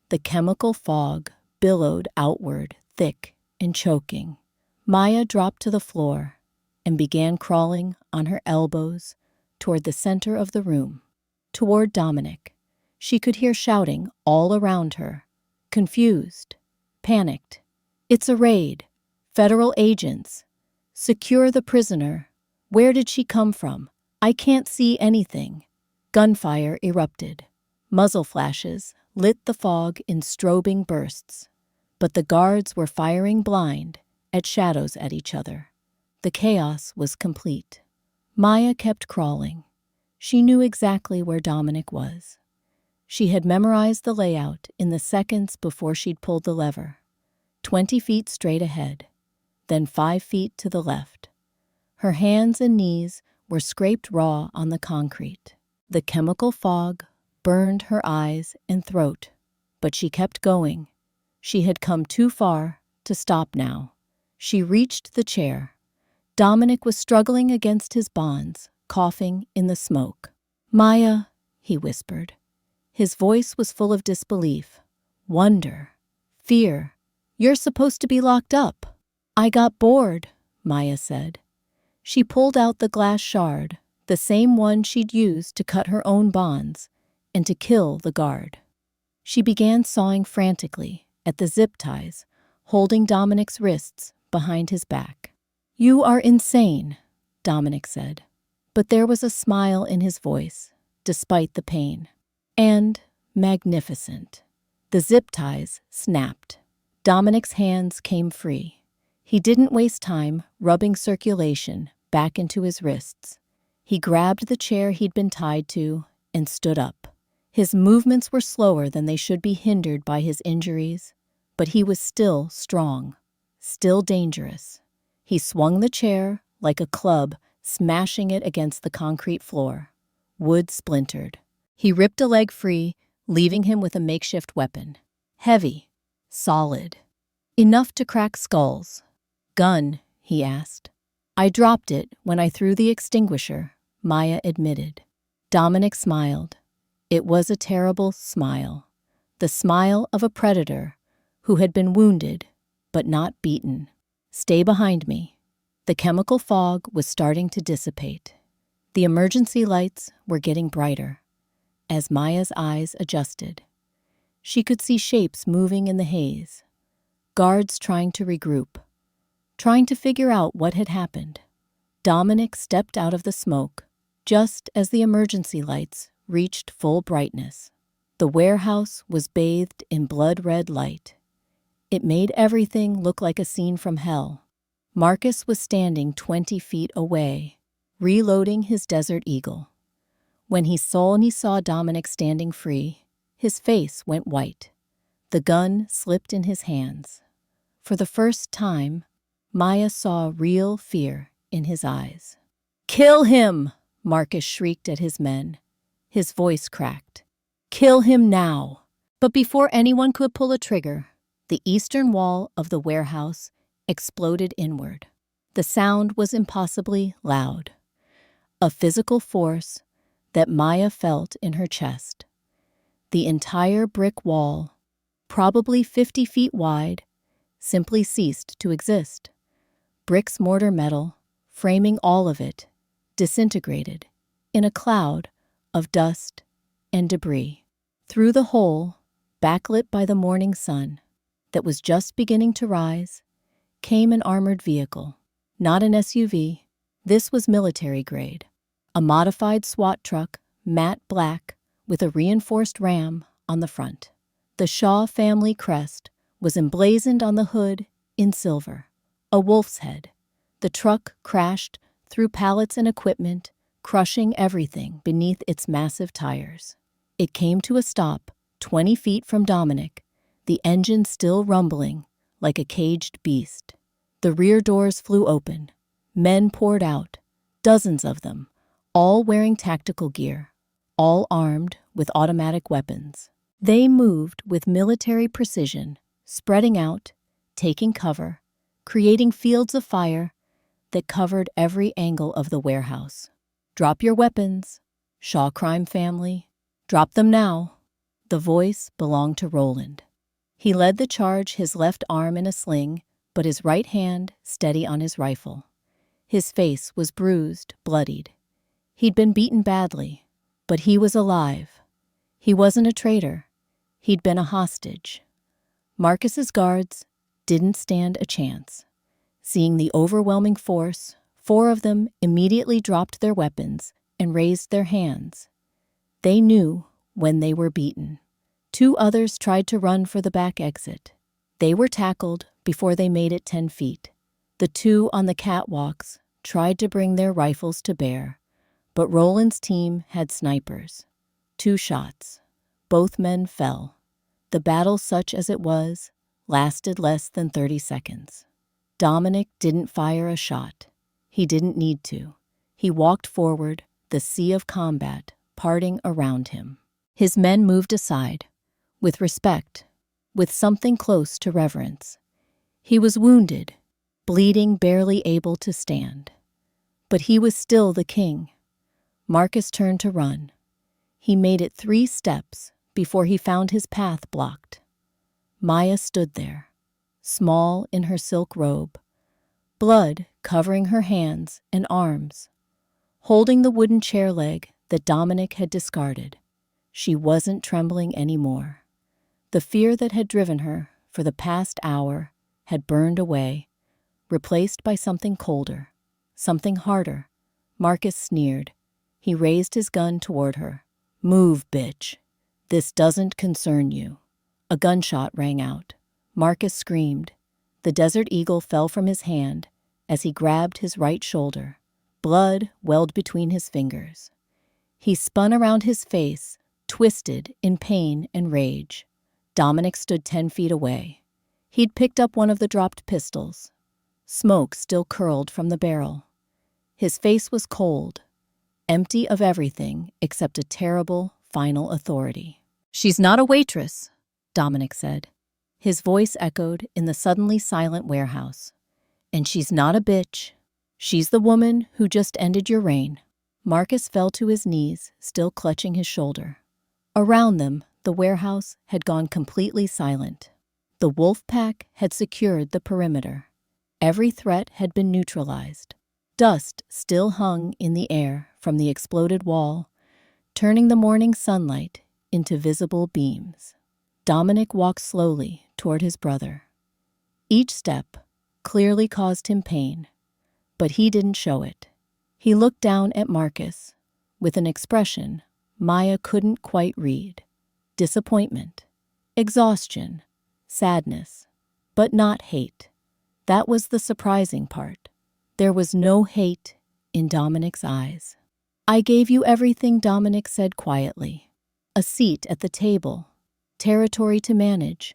The chemical fog billowed outward, thick and choking. Maya dropped to the floor and began crawling on her elbows toward the center of the room, toward Dominic. She could hear shouting all around her, confused, panicked. "It's a raid. Federal agents. Secure the prisoner. Where did she come from? I can't see anything." Gunfire erupted. Muzzle flashes lit the fog in strobing bursts. But the guards were firing blind at shadows at each other. The chaos was complete. Maya kept crawling. She knew exactly where Dominic was. She had memorized the layout in the seconds before she'd pulled the lever. 20 feet straight ahead, then 5 feet to the left. Her hands and knees were scraped raw on the concrete. The chemical fog burned her eyes and throat, but she kept going. She had come too far to stop now. She reached the chair. Dominic was struggling against his bonds, coughing in the smoke. "Maya," he whispered. His voice was full of disbelief, wonder, fear. "You're supposed to be locked up." "I got bored," Maya said. She pulled out the glass shard, the same one she'd used to cut her own bonds and to kill the guard. She began sawing frantically at the zip ties, holding Dominic's wrists behind his back. "You are insane," Dominic said, but there was a smile in his voice, despite the pain. And magnificent. The zip ties snapped. Dominic's hands came free. He didn't waste time rubbing circulation back into his wrists. He grabbed the chair he'd been tied to and stood up. His movements were slower than they should be, hindered by his injuries, but he was still strong, still dangerous. He swung the chair like a club, smashing it against the concrete floor. Wood splintered. He ripped a leg free, leaving him with a makeshift weapon. Heavy, solid, enough to crack skulls. "Gun?" he asked. "I dropped it when I threw the extinguisher," Maya admitted. Dominic smiled. It was a terrible smile. The smile of a predator who had been wounded but not beaten. "Stay behind me." The chemical fog was starting to dissipate. The emergency lights were getting brighter. As Maya's eyes adjusted, she could see shapes moving in the haze. Guards trying to regroup, trying to figure out what had happened. Dominic stepped out of the smoke just as the emergency lights reached full brightness. The warehouse was bathed in blood-red light. It made everything look like a scene from hell. Marcus was standing 20 feet away, reloading his Desert Eagle. When he saw Dominic standing free, his face went white. The gun slipped in his hands. For the first time, Maya saw real fear in his eyes. "Kill him!" Marcus shrieked at his men. His voice cracked. "Kill him now!" But before anyone could pull a trigger, the eastern wall of the warehouse exploded inward. The sound was impossibly loud. A physical force that Maya felt in her chest. The entire brick wall, probably 50 feet wide, simply ceased to exist. Bricks, mortar, metal, framing all of it, disintegrated in a cloud of dust and debris. Through the hole, backlit by the morning sun that was just beginning to rise, came an armored vehicle. Not an SUV. This was military grade. A modified SWAT truck, matte black, with a reinforced ram on the front. The Shaw family crest was emblazoned on the hood in silver. A wolf's head. The truck crashed through pallets and equipment, crushing everything beneath its massive tires. It came to a stop 20 feet from Dominic, the engine still rumbling like a caged beast. The rear doors flew open. Men poured out, dozens of them, all wearing tactical gear, all armed with automatic weapons. They moved with military precision, spreading out, taking cover, creating fields of fire that covered every angle of the warehouse. "Drop your weapons, Shaw crime family. Drop them now." The voice belonged to Roland. He led the charge, his left arm in a sling, but his right hand steady on his rifle. His face was bruised, bloodied. He'd been beaten badly, but he was alive. He wasn't a traitor. He'd been a hostage. Marcus's guards didn't stand a chance. Seeing the overwhelming force, 4 of them immediately dropped their weapons and raised their hands. They knew when they were beaten. 2 others tried to run for the back exit. They were tackled before they made it 10 feet. The 2 on the catwalks tried to bring their rifles to bear, but Roland's team had snipers. 2 shots. Both men fell. The battle, such as it was, lasted less than 30 seconds. Dominic didn't fire a shot. He didn't need to. He walked forward, the sea of combat parting around him. His men moved aside, with respect, with something close to reverence. He was wounded, bleeding, barely able to stand. But he was still the king. Marcus turned to run. He made it 3 steps before he found his path blocked. Maya stood there, small in her silk robe, blood covering her hands and arms, holding the wooden chair leg that Dominic had discarded. She wasn't trembling anymore. The fear that had driven her for the past hour had burned away, replaced by something colder, something harder. Marcus sneered. He raised his gun toward her. "Move, bitch. This doesn't concern you." A gunshot rang out. Marcus screamed. The Desert Eagle fell from his hand as he grabbed his right shoulder. Blood welled between his fingers. He spun around his face, twisted in pain and rage. Dominic stood 10 feet away. He'd picked up one of the dropped pistols. Smoke still curled from the barrel. His face was cold, empty of everything except a terrible final authority. "She's not a waitress," Dominic said. His voice echoed in the suddenly silent warehouse. "And she's not a bitch. She's the woman who just ended your reign." Marcus fell to his knees, still clutching his shoulder. Around them, the warehouse had gone completely silent. The wolf pack had secured the perimeter. Every threat had been neutralized. Dust still hung in the air from the exploded wall, turning the morning sunlight into visible beams. Dominic walked slowly toward his brother. Each step clearly caused him pain, but he didn't show it. He looked down at Marcus with an expression Maya couldn't quite read. Disappointment, exhaustion, sadness, but not hate. That was the surprising part. There was no hate in Dominic's eyes. "I gave you everything," Dominic said quietly. "A seat at the table, territory to manage,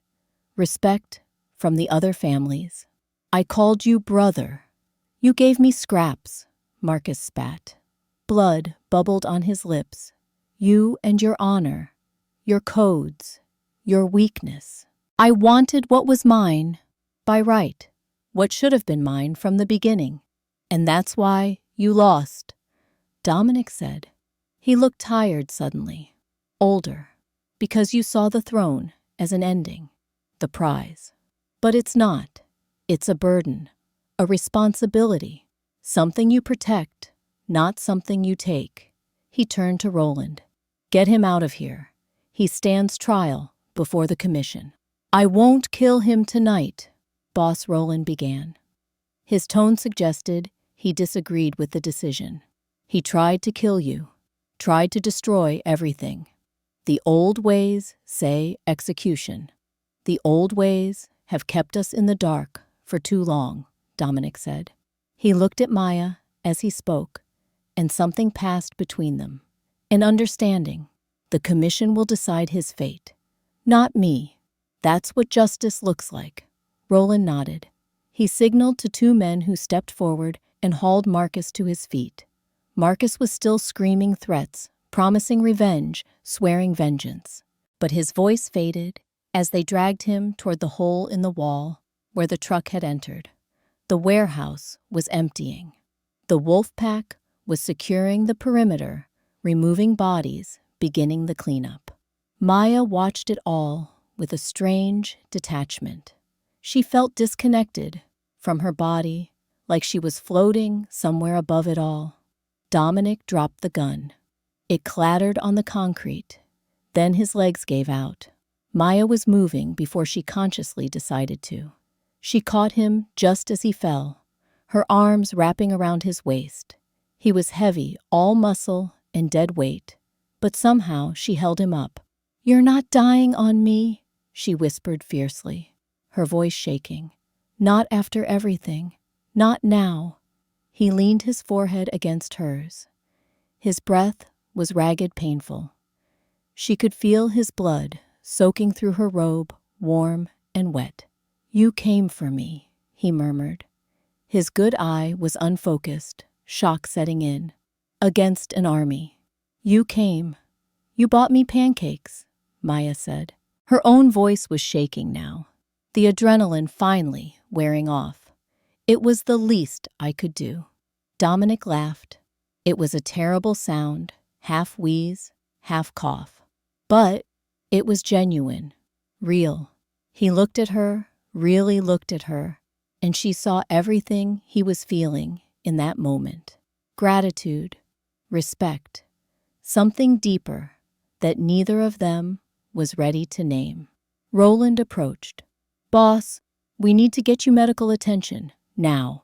respect from the other families. I called you brother. You gave me scraps," Marcus spat. Blood bubbled on his lips. "You and your honor, your codes, your weakness. I wanted what was mine by right, what should have been mine from the beginning. And that's why you lost," Dominic said. He looked tired suddenly, older, "because you saw the throne as an ending, the prize. But it's not. It's a burden, a responsibility, something you protect, not something you take." He turned to Roland. "Get him out of here. He stands trial before the commission." "I won't kill him tonight," Boss Roland began. His tone suggested he disagreed with the decision. "He tried to kill you, tried to destroy everything. The old ways say execution. The old ways have kept us in the dark for too long, Dominic said. He looked at Maya as he spoke, and something passed between them. An understanding. The commission will decide his fate. Not me. That's what justice looks like. Roland nodded. He signaled to two men who stepped forward and hauled Marcus to his feet. Marcus was still screaming threats, promising revenge, swearing vengeance. But his voice faded as they dragged him toward the hole in the wall where the truck had entered. The warehouse was emptying. The wolf pack was securing the perimeter, removing bodies, beginning the cleanup. Maya watched it all with a strange detachment. She felt disconnected from her body, like she was floating somewhere above it all. Dominic dropped the gun. It clattered on the concrete. Then his legs gave out. Maya was moving before she consciously decided to. She caught him just as he fell, her arms wrapping around his waist. He was heavy, all muscle and dead weight, but somehow she held him up. "You're not dying on me," she whispered fiercely, her voice shaking. "Not after everything. Not now." He leaned his forehead against hers. His breath was ragged, painful. She could feel his blood soaking through her robe, warm and wet. "You came for me," he murmured. His good eye was unfocused, shock setting in. "Against an army. You came. You bought me pancakes," Maya said. Her own voice was shaking now, the adrenaline finally wearing off. "It was the least I could do." Dominic laughed. It was a terrible sound, half wheeze, half cough. But it was genuine, real. He looked at her, really looked at her, and she saw everything he was feeling in that moment. Gratitude, respect, something deeper that neither of them was ready to name. Roland approached. "Boss, we need to get you medical attention, now."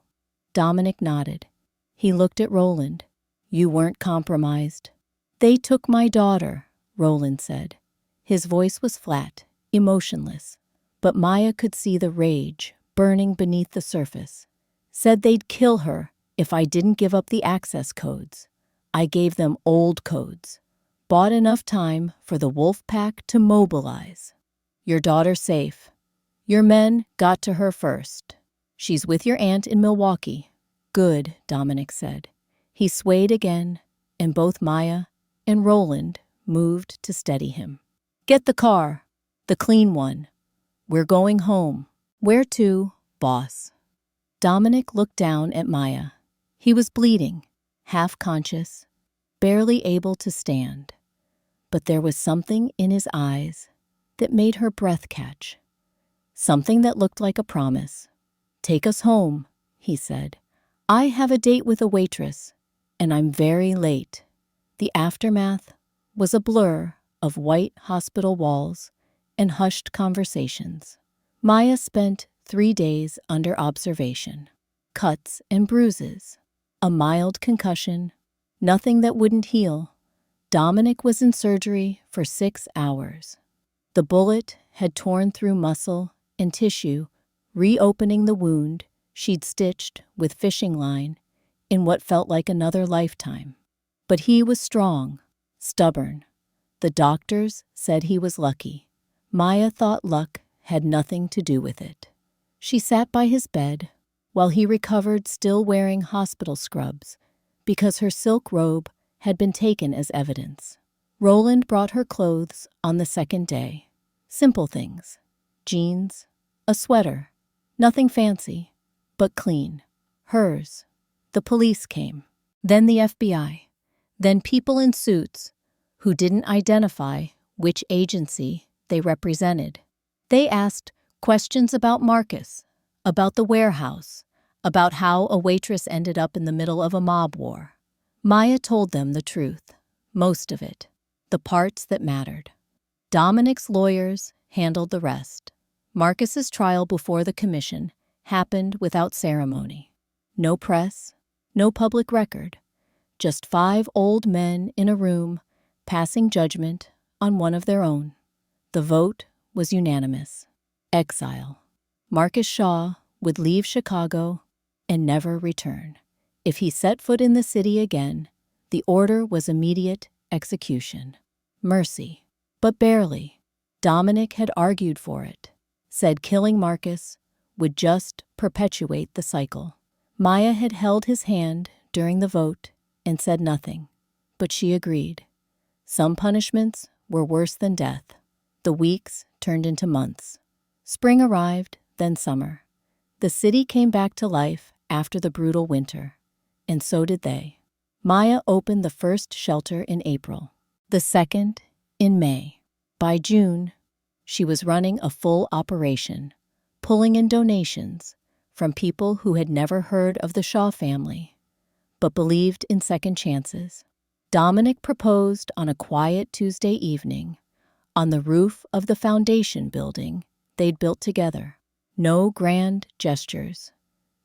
Dominic nodded. He looked at Roland. "You weren't compromised." "They took my daughter," Roland said. His voice was flat, emotionless, but Maya could see the rage burning beneath the surface. "Said they'd kill her if I didn't give up the access codes. I gave them old codes. Bought enough time for the wolf pack to mobilize. Your daughter's safe. Your men got to her first. She's with your aunt in Milwaukee." "Good," Dominic said. He swayed again, and both Maya and Roland moved to steady him. "Get the car. The clean one. We're going home." "Where to, boss?" Dominic looked down at Maya. He was bleeding, half conscious, barely able to stand. But there was something in his eyes that made her breath catch. Something that looked like a promise. "Take us home," he said. "I have a date with a waitress, and I'm very late." The aftermath was a blur of white hospital walls and hushed conversations. Maya spent 3 days under observation. Cuts and bruises, a mild concussion, nothing that wouldn't heal. Dominic was in surgery for 6 hours. The bullet had torn through muscle and tissue, reopening the wound she'd stitched with fishing line in what felt like another lifetime. But he was strong, stubborn. The doctors said he was lucky. Maya thought luck had nothing to do with it. She sat by his bed while he recovered, still wearing hospital scrubs because her silk robe had been taken as evidence. Roland brought her clothes on the second day. Simple things. Jeans, a sweater. Nothing fancy, but clean. Hers. The police came. Then the FBI. Then people in suits who didn't identify which agency they represented. They asked questions about Marcus, about the warehouse, about how a waitress ended up in the middle of a mob war. Maya told them the truth, most of it, the parts that mattered. Dominic's lawyers handled the rest. Marcus's trial before the commission happened without ceremony. No press, no public record, just 5 old men in a room passing judgment on one of their own. The vote was unanimous. Exile. Marcus Shaw would leave Chicago and never return. If he set foot in the city again, the order was immediate execution. Mercy. But barely. Dominic had argued for it, said killing Marcus would just perpetuate the cycle. Maya had held his hand during the vote and said nothing, but she agreed. Some punishments were worse than death. The weeks turned into months. Spring arrived, then summer. The city came back to life after the brutal winter, and so did they. Maya opened the first shelter in April, the second in May. By June, she was running a full operation, pulling in donations from people who had never heard of the Shaw family, but believed in second chances. Dominic proposed on a quiet Tuesday evening on the roof of the foundation building they'd built together. No grand gestures,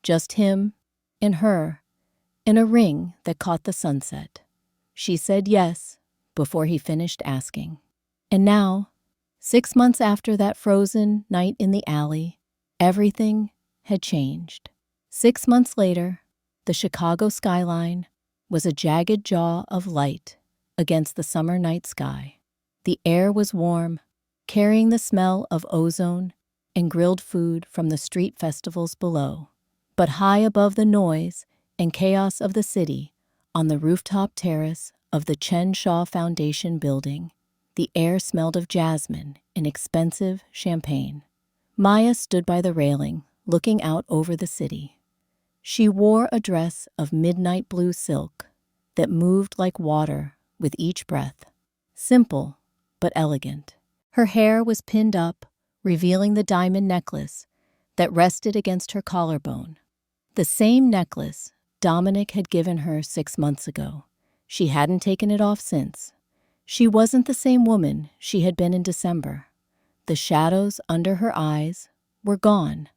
just him and her in a ring that caught the sunset. She said yes before he finished asking. And now, 6 months after that frozen night in the alley, everything had changed. 6 months later, the Chicago skyline was a jagged jaw of light against the summer night sky. The air was warm, carrying the smell of ozone and grilled food from the street festivals below. But high above the noise and chaos of the city, on the rooftop terrace of the Chen Shaw Foundation building, the air smelled of jasmine and expensive champagne. Maya stood by the railing, looking out over the city. She wore a dress of midnight blue silk that moved like water with each breath. Simple, but elegant. Her hair was pinned up, revealing the diamond necklace that rested against her collarbone. The same necklace Dominic had given her 6 months ago. She hadn't taken it off since. She wasn't the same woman she had been in December. The shadows under her eyes were gone,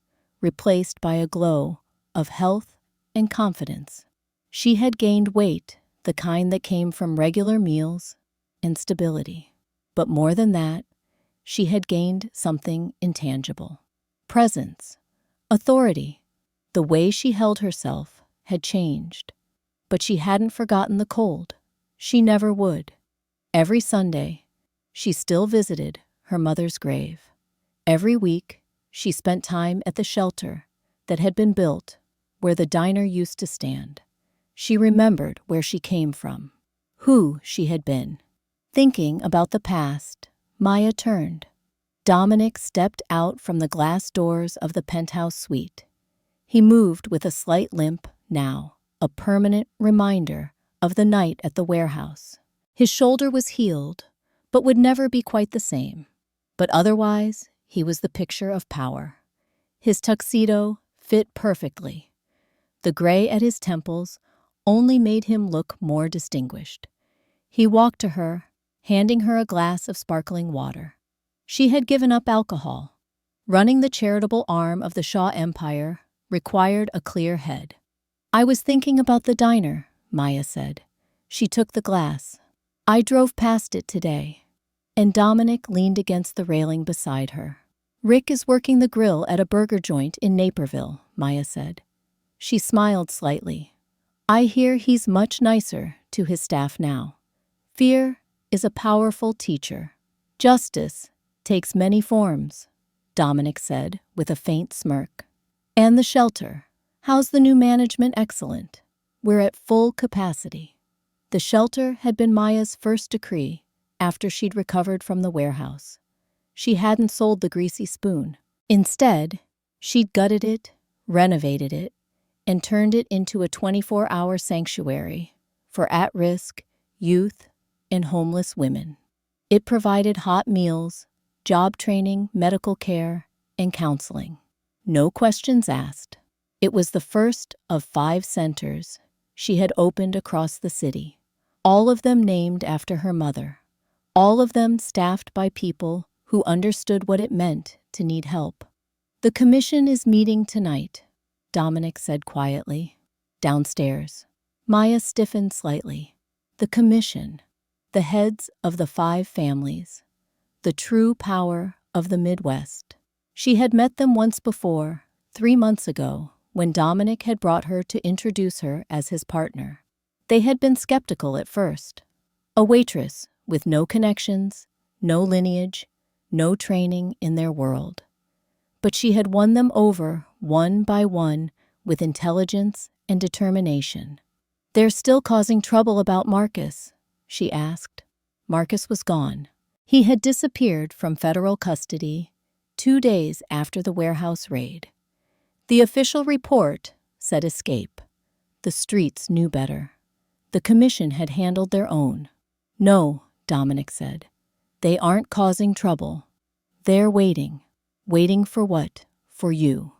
replaced by a glow of health and confidence. She had gained weight, the kind that came from regular meals and stability. But more than that, she had gained something intangible. Presence, authority. The way she held herself had changed. But she hadn't forgotten the cold. She never would. Every Sunday, she still visited her mother's grave. Every week, she spent time at the shelter that had been built where the diner used to stand. She remembered where she came from, who she had been. Thinking about the past, Maya turned. Dominic stepped out from the glass doors of the penthouse suite. He moved with a slight limp now, a permanent reminder of the night at the warehouse. His shoulder was healed, but would never be quite the same. But otherwise, he was the picture of power. His tuxedo fit perfectly. The gray at his temples only made him look more distinguished. He walked to her, handing her a glass of sparkling water. She had given up alcohol. Running the charitable arm of the Shaw Empire required a clear head. "I was thinking about the diner," Maya said. She took the glass. "I drove past it today." And Dominic leaned against the railing beside her. "Rick is working the grill at a burger joint in Naperville," Maya said. She smiled slightly. "I hear he's much nicer to his staff now." Fear is a powerful teacher. Justice takes many forms, Dominic said with a faint smirk. "And the shelter. How's the new management? Excellent. We're at full capacity." The shelter had been Maya's first decree after she'd recovered from the warehouse. She hadn't sold the greasy spoon. Instead, she'd gutted it, renovated it, and turned it into a 24-hour sanctuary for at-risk youth and homeless women. It provided hot meals, job training, medical care, and counseling. No questions asked. It was the first of 5 centers she had opened across the city, all of them named after her mother, all of them staffed by people who understood what it meant to need help. "The commission is meeting tonight," Dominic said quietly. Downstairs, Maya stiffened slightly. The commission, the heads of the 5 families, the true power of the Midwest. She had met them once before, 3 months ago, when Dominic had brought her to introduce her as his partner. They had been skeptical at first. A waitress with no connections, no lineage, no training in their world. But she had won them over one by one with intelligence and determination. "They're still causing trouble about Marcus?" she asked. Marcus was gone. He had disappeared from federal custody 2 days after the warehouse raid. The official report said escape. The streets knew better. The commission had handled their own. "No," Dominic said. "They aren't causing trouble. They're waiting." "Waiting for what? For you."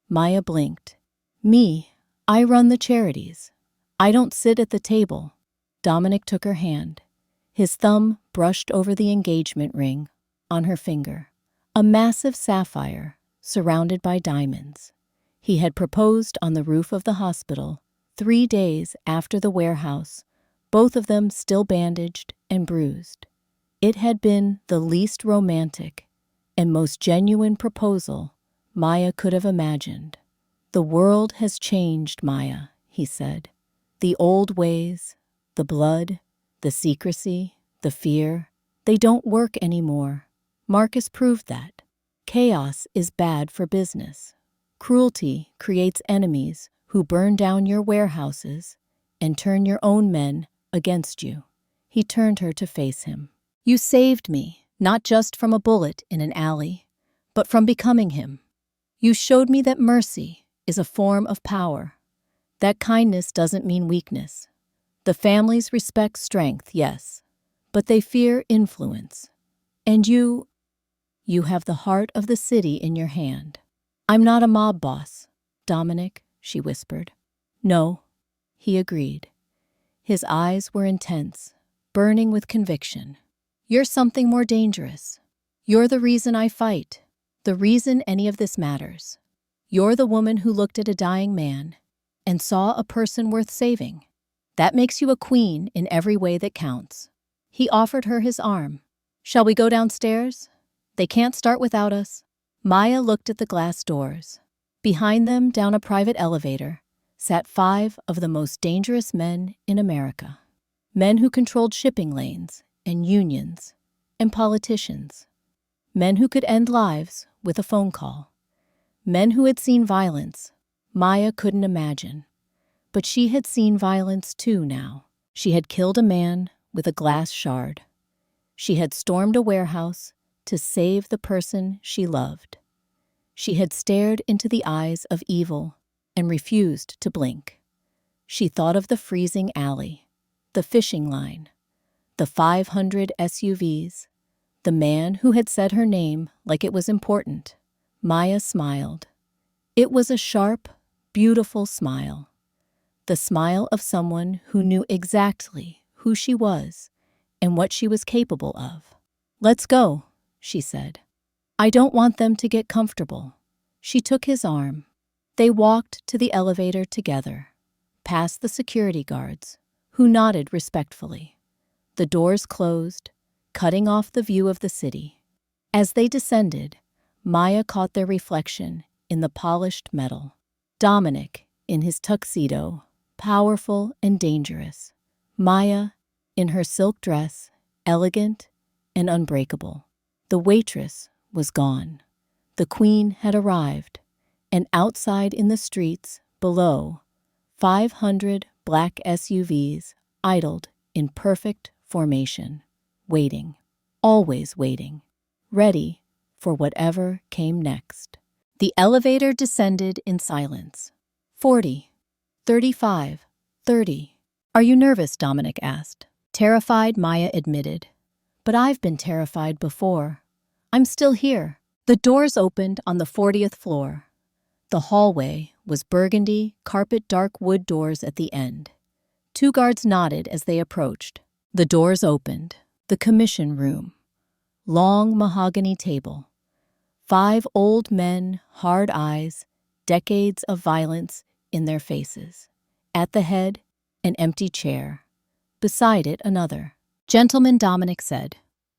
Maya blinked. "Me? I run the charities. I don't sit at the table." Dominic took her hand. His thumb brushed over the engagement ring on her finger, a massive sapphire surrounded by diamonds. He had proposed on the roof of the hospital 3 days after the warehouse, both of them still bandaged and bruised. It had been the least romantic and most genuine proposal Maya could have imagined. "The world has changed, Maya," he said. "The old ways, the blood, the secrecy, the fear, they don't work anymore. Marcus proved that. Chaos is bad for business. Cruelty creates enemies who burn down your warehouses and turn your own men against you." He turned her to face him. "You saved me, not just from a bullet in an alley, but from becoming him. You showed me that mercy is a form of power, that kindness doesn't mean weakness. The families respect strength, yes, but they fear influence. And you have the heart of the city in your hand." "I'm not a mob boss, Dominic," she whispered. "No," he agreed. His eyes were intense, burning with conviction. "You're something more dangerous. You're the reason I fight, the reason any of this matters. You're the woman who looked at a dying man and saw a person worth saving. That makes you a queen in every way that counts." He offered her his arm. "Shall we go downstairs? They can't start without us." Maya looked at the glass doors. Behind them, down a private elevator, sat 5 of the most dangerous men in America. Men who controlled shipping lanes and unions and politicians. Men who could end lives with a phone call. Men who had seen violence Maya couldn't imagine. But she had seen violence too now. She had killed a man with a glass shard. She had stormed a warehouse to save the person she loved. She had stared into the eyes of evil and refused to blink. She thought of the freezing alley, the fishing line, the 500 SUVs, the man who had said her name like it was important. Maya smiled. It was a sharp, beautiful smile. The smile of someone who knew exactly who she was and what she was capable of. "Let's go," she said. "I don't want them to get comfortable." She took his arm. They walked to the elevator together, past the security guards, who nodded respectfully. The doors closed, cutting off the view of the city. As they descended, Maya caught their reflection in the polished metal. Dominic, in his tuxedo, powerful and dangerous. Maya, in her silk dress, elegant and unbreakable. The waitress was gone. The queen had arrived, and outside in the streets below, 500 black SUVs idled in perfect formation, waiting, always waiting, ready for whatever came next. The elevator descended in silence. 40, 35, 30. "Are you nervous?" Dominic asked. "Terrified," Maya admitted. "But I've been terrified before. I'm still here." The doors opened on the 40th floor. The hallway was burgundy, carpet dark wood doors at the end. 2 guards nodded as they approached. The doors opened. The commission room. Long mahogany table. 5 old men, hard eyes, decades of violence in their faces. At the head, an empty chair. Beside it, another. "Gentlemen," Dominic said,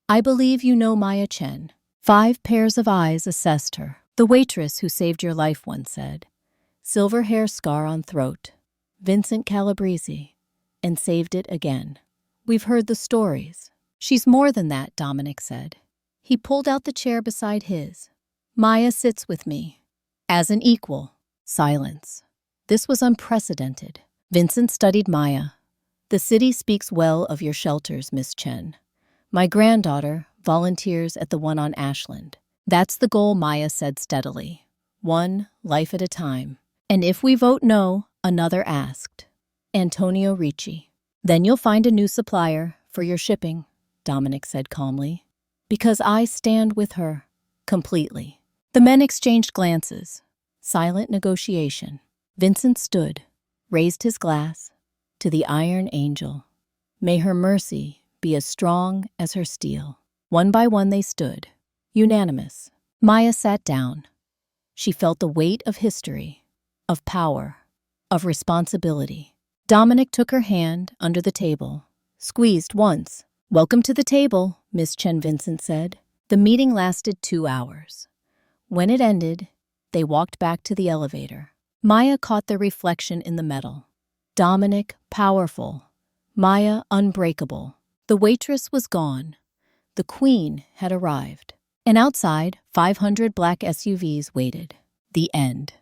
"I believe you know Maya Chen." 5 pairs of eyes assessed her. The waitress who saved your life once said. Silver hair scar on throat. Vincent Calabrese. And saved it again. We've heard the stories. She's more than that, Dominic said. He pulled out the chair beside his. Maya sits with me. As an equal. Silence. This was unprecedented. Vincent studied Maya. The city speaks well of your shelters, Miss Chen. My granddaughter volunteers at the one on Ashland. That's the goal, Maya said steadily. One life at a time. And if we vote no, another asked. Antonio Ricci. Then you'll find a new supplier for your shipping, Dominic said calmly. Because I stand with her. Completely. The men exchanged glances. Silent negotiation. Vincent stood, raised his glass, to the Iron Angel. May her mercy be as strong as her steel. One by one they stood, unanimous. Maya sat down. She felt the weight of history, of power, of responsibility. Dominic took her hand under the table, squeezed once. Welcome to the table, Miss Chen, Vincent said. The meeting lasted 2 hours. When it ended, they walked back to the elevator. Maya caught their reflection in the metal. Dominic, powerful. Maya, unbreakable. The waitress was gone. The queen had arrived. And outside, 500 black SUVs waited. The end.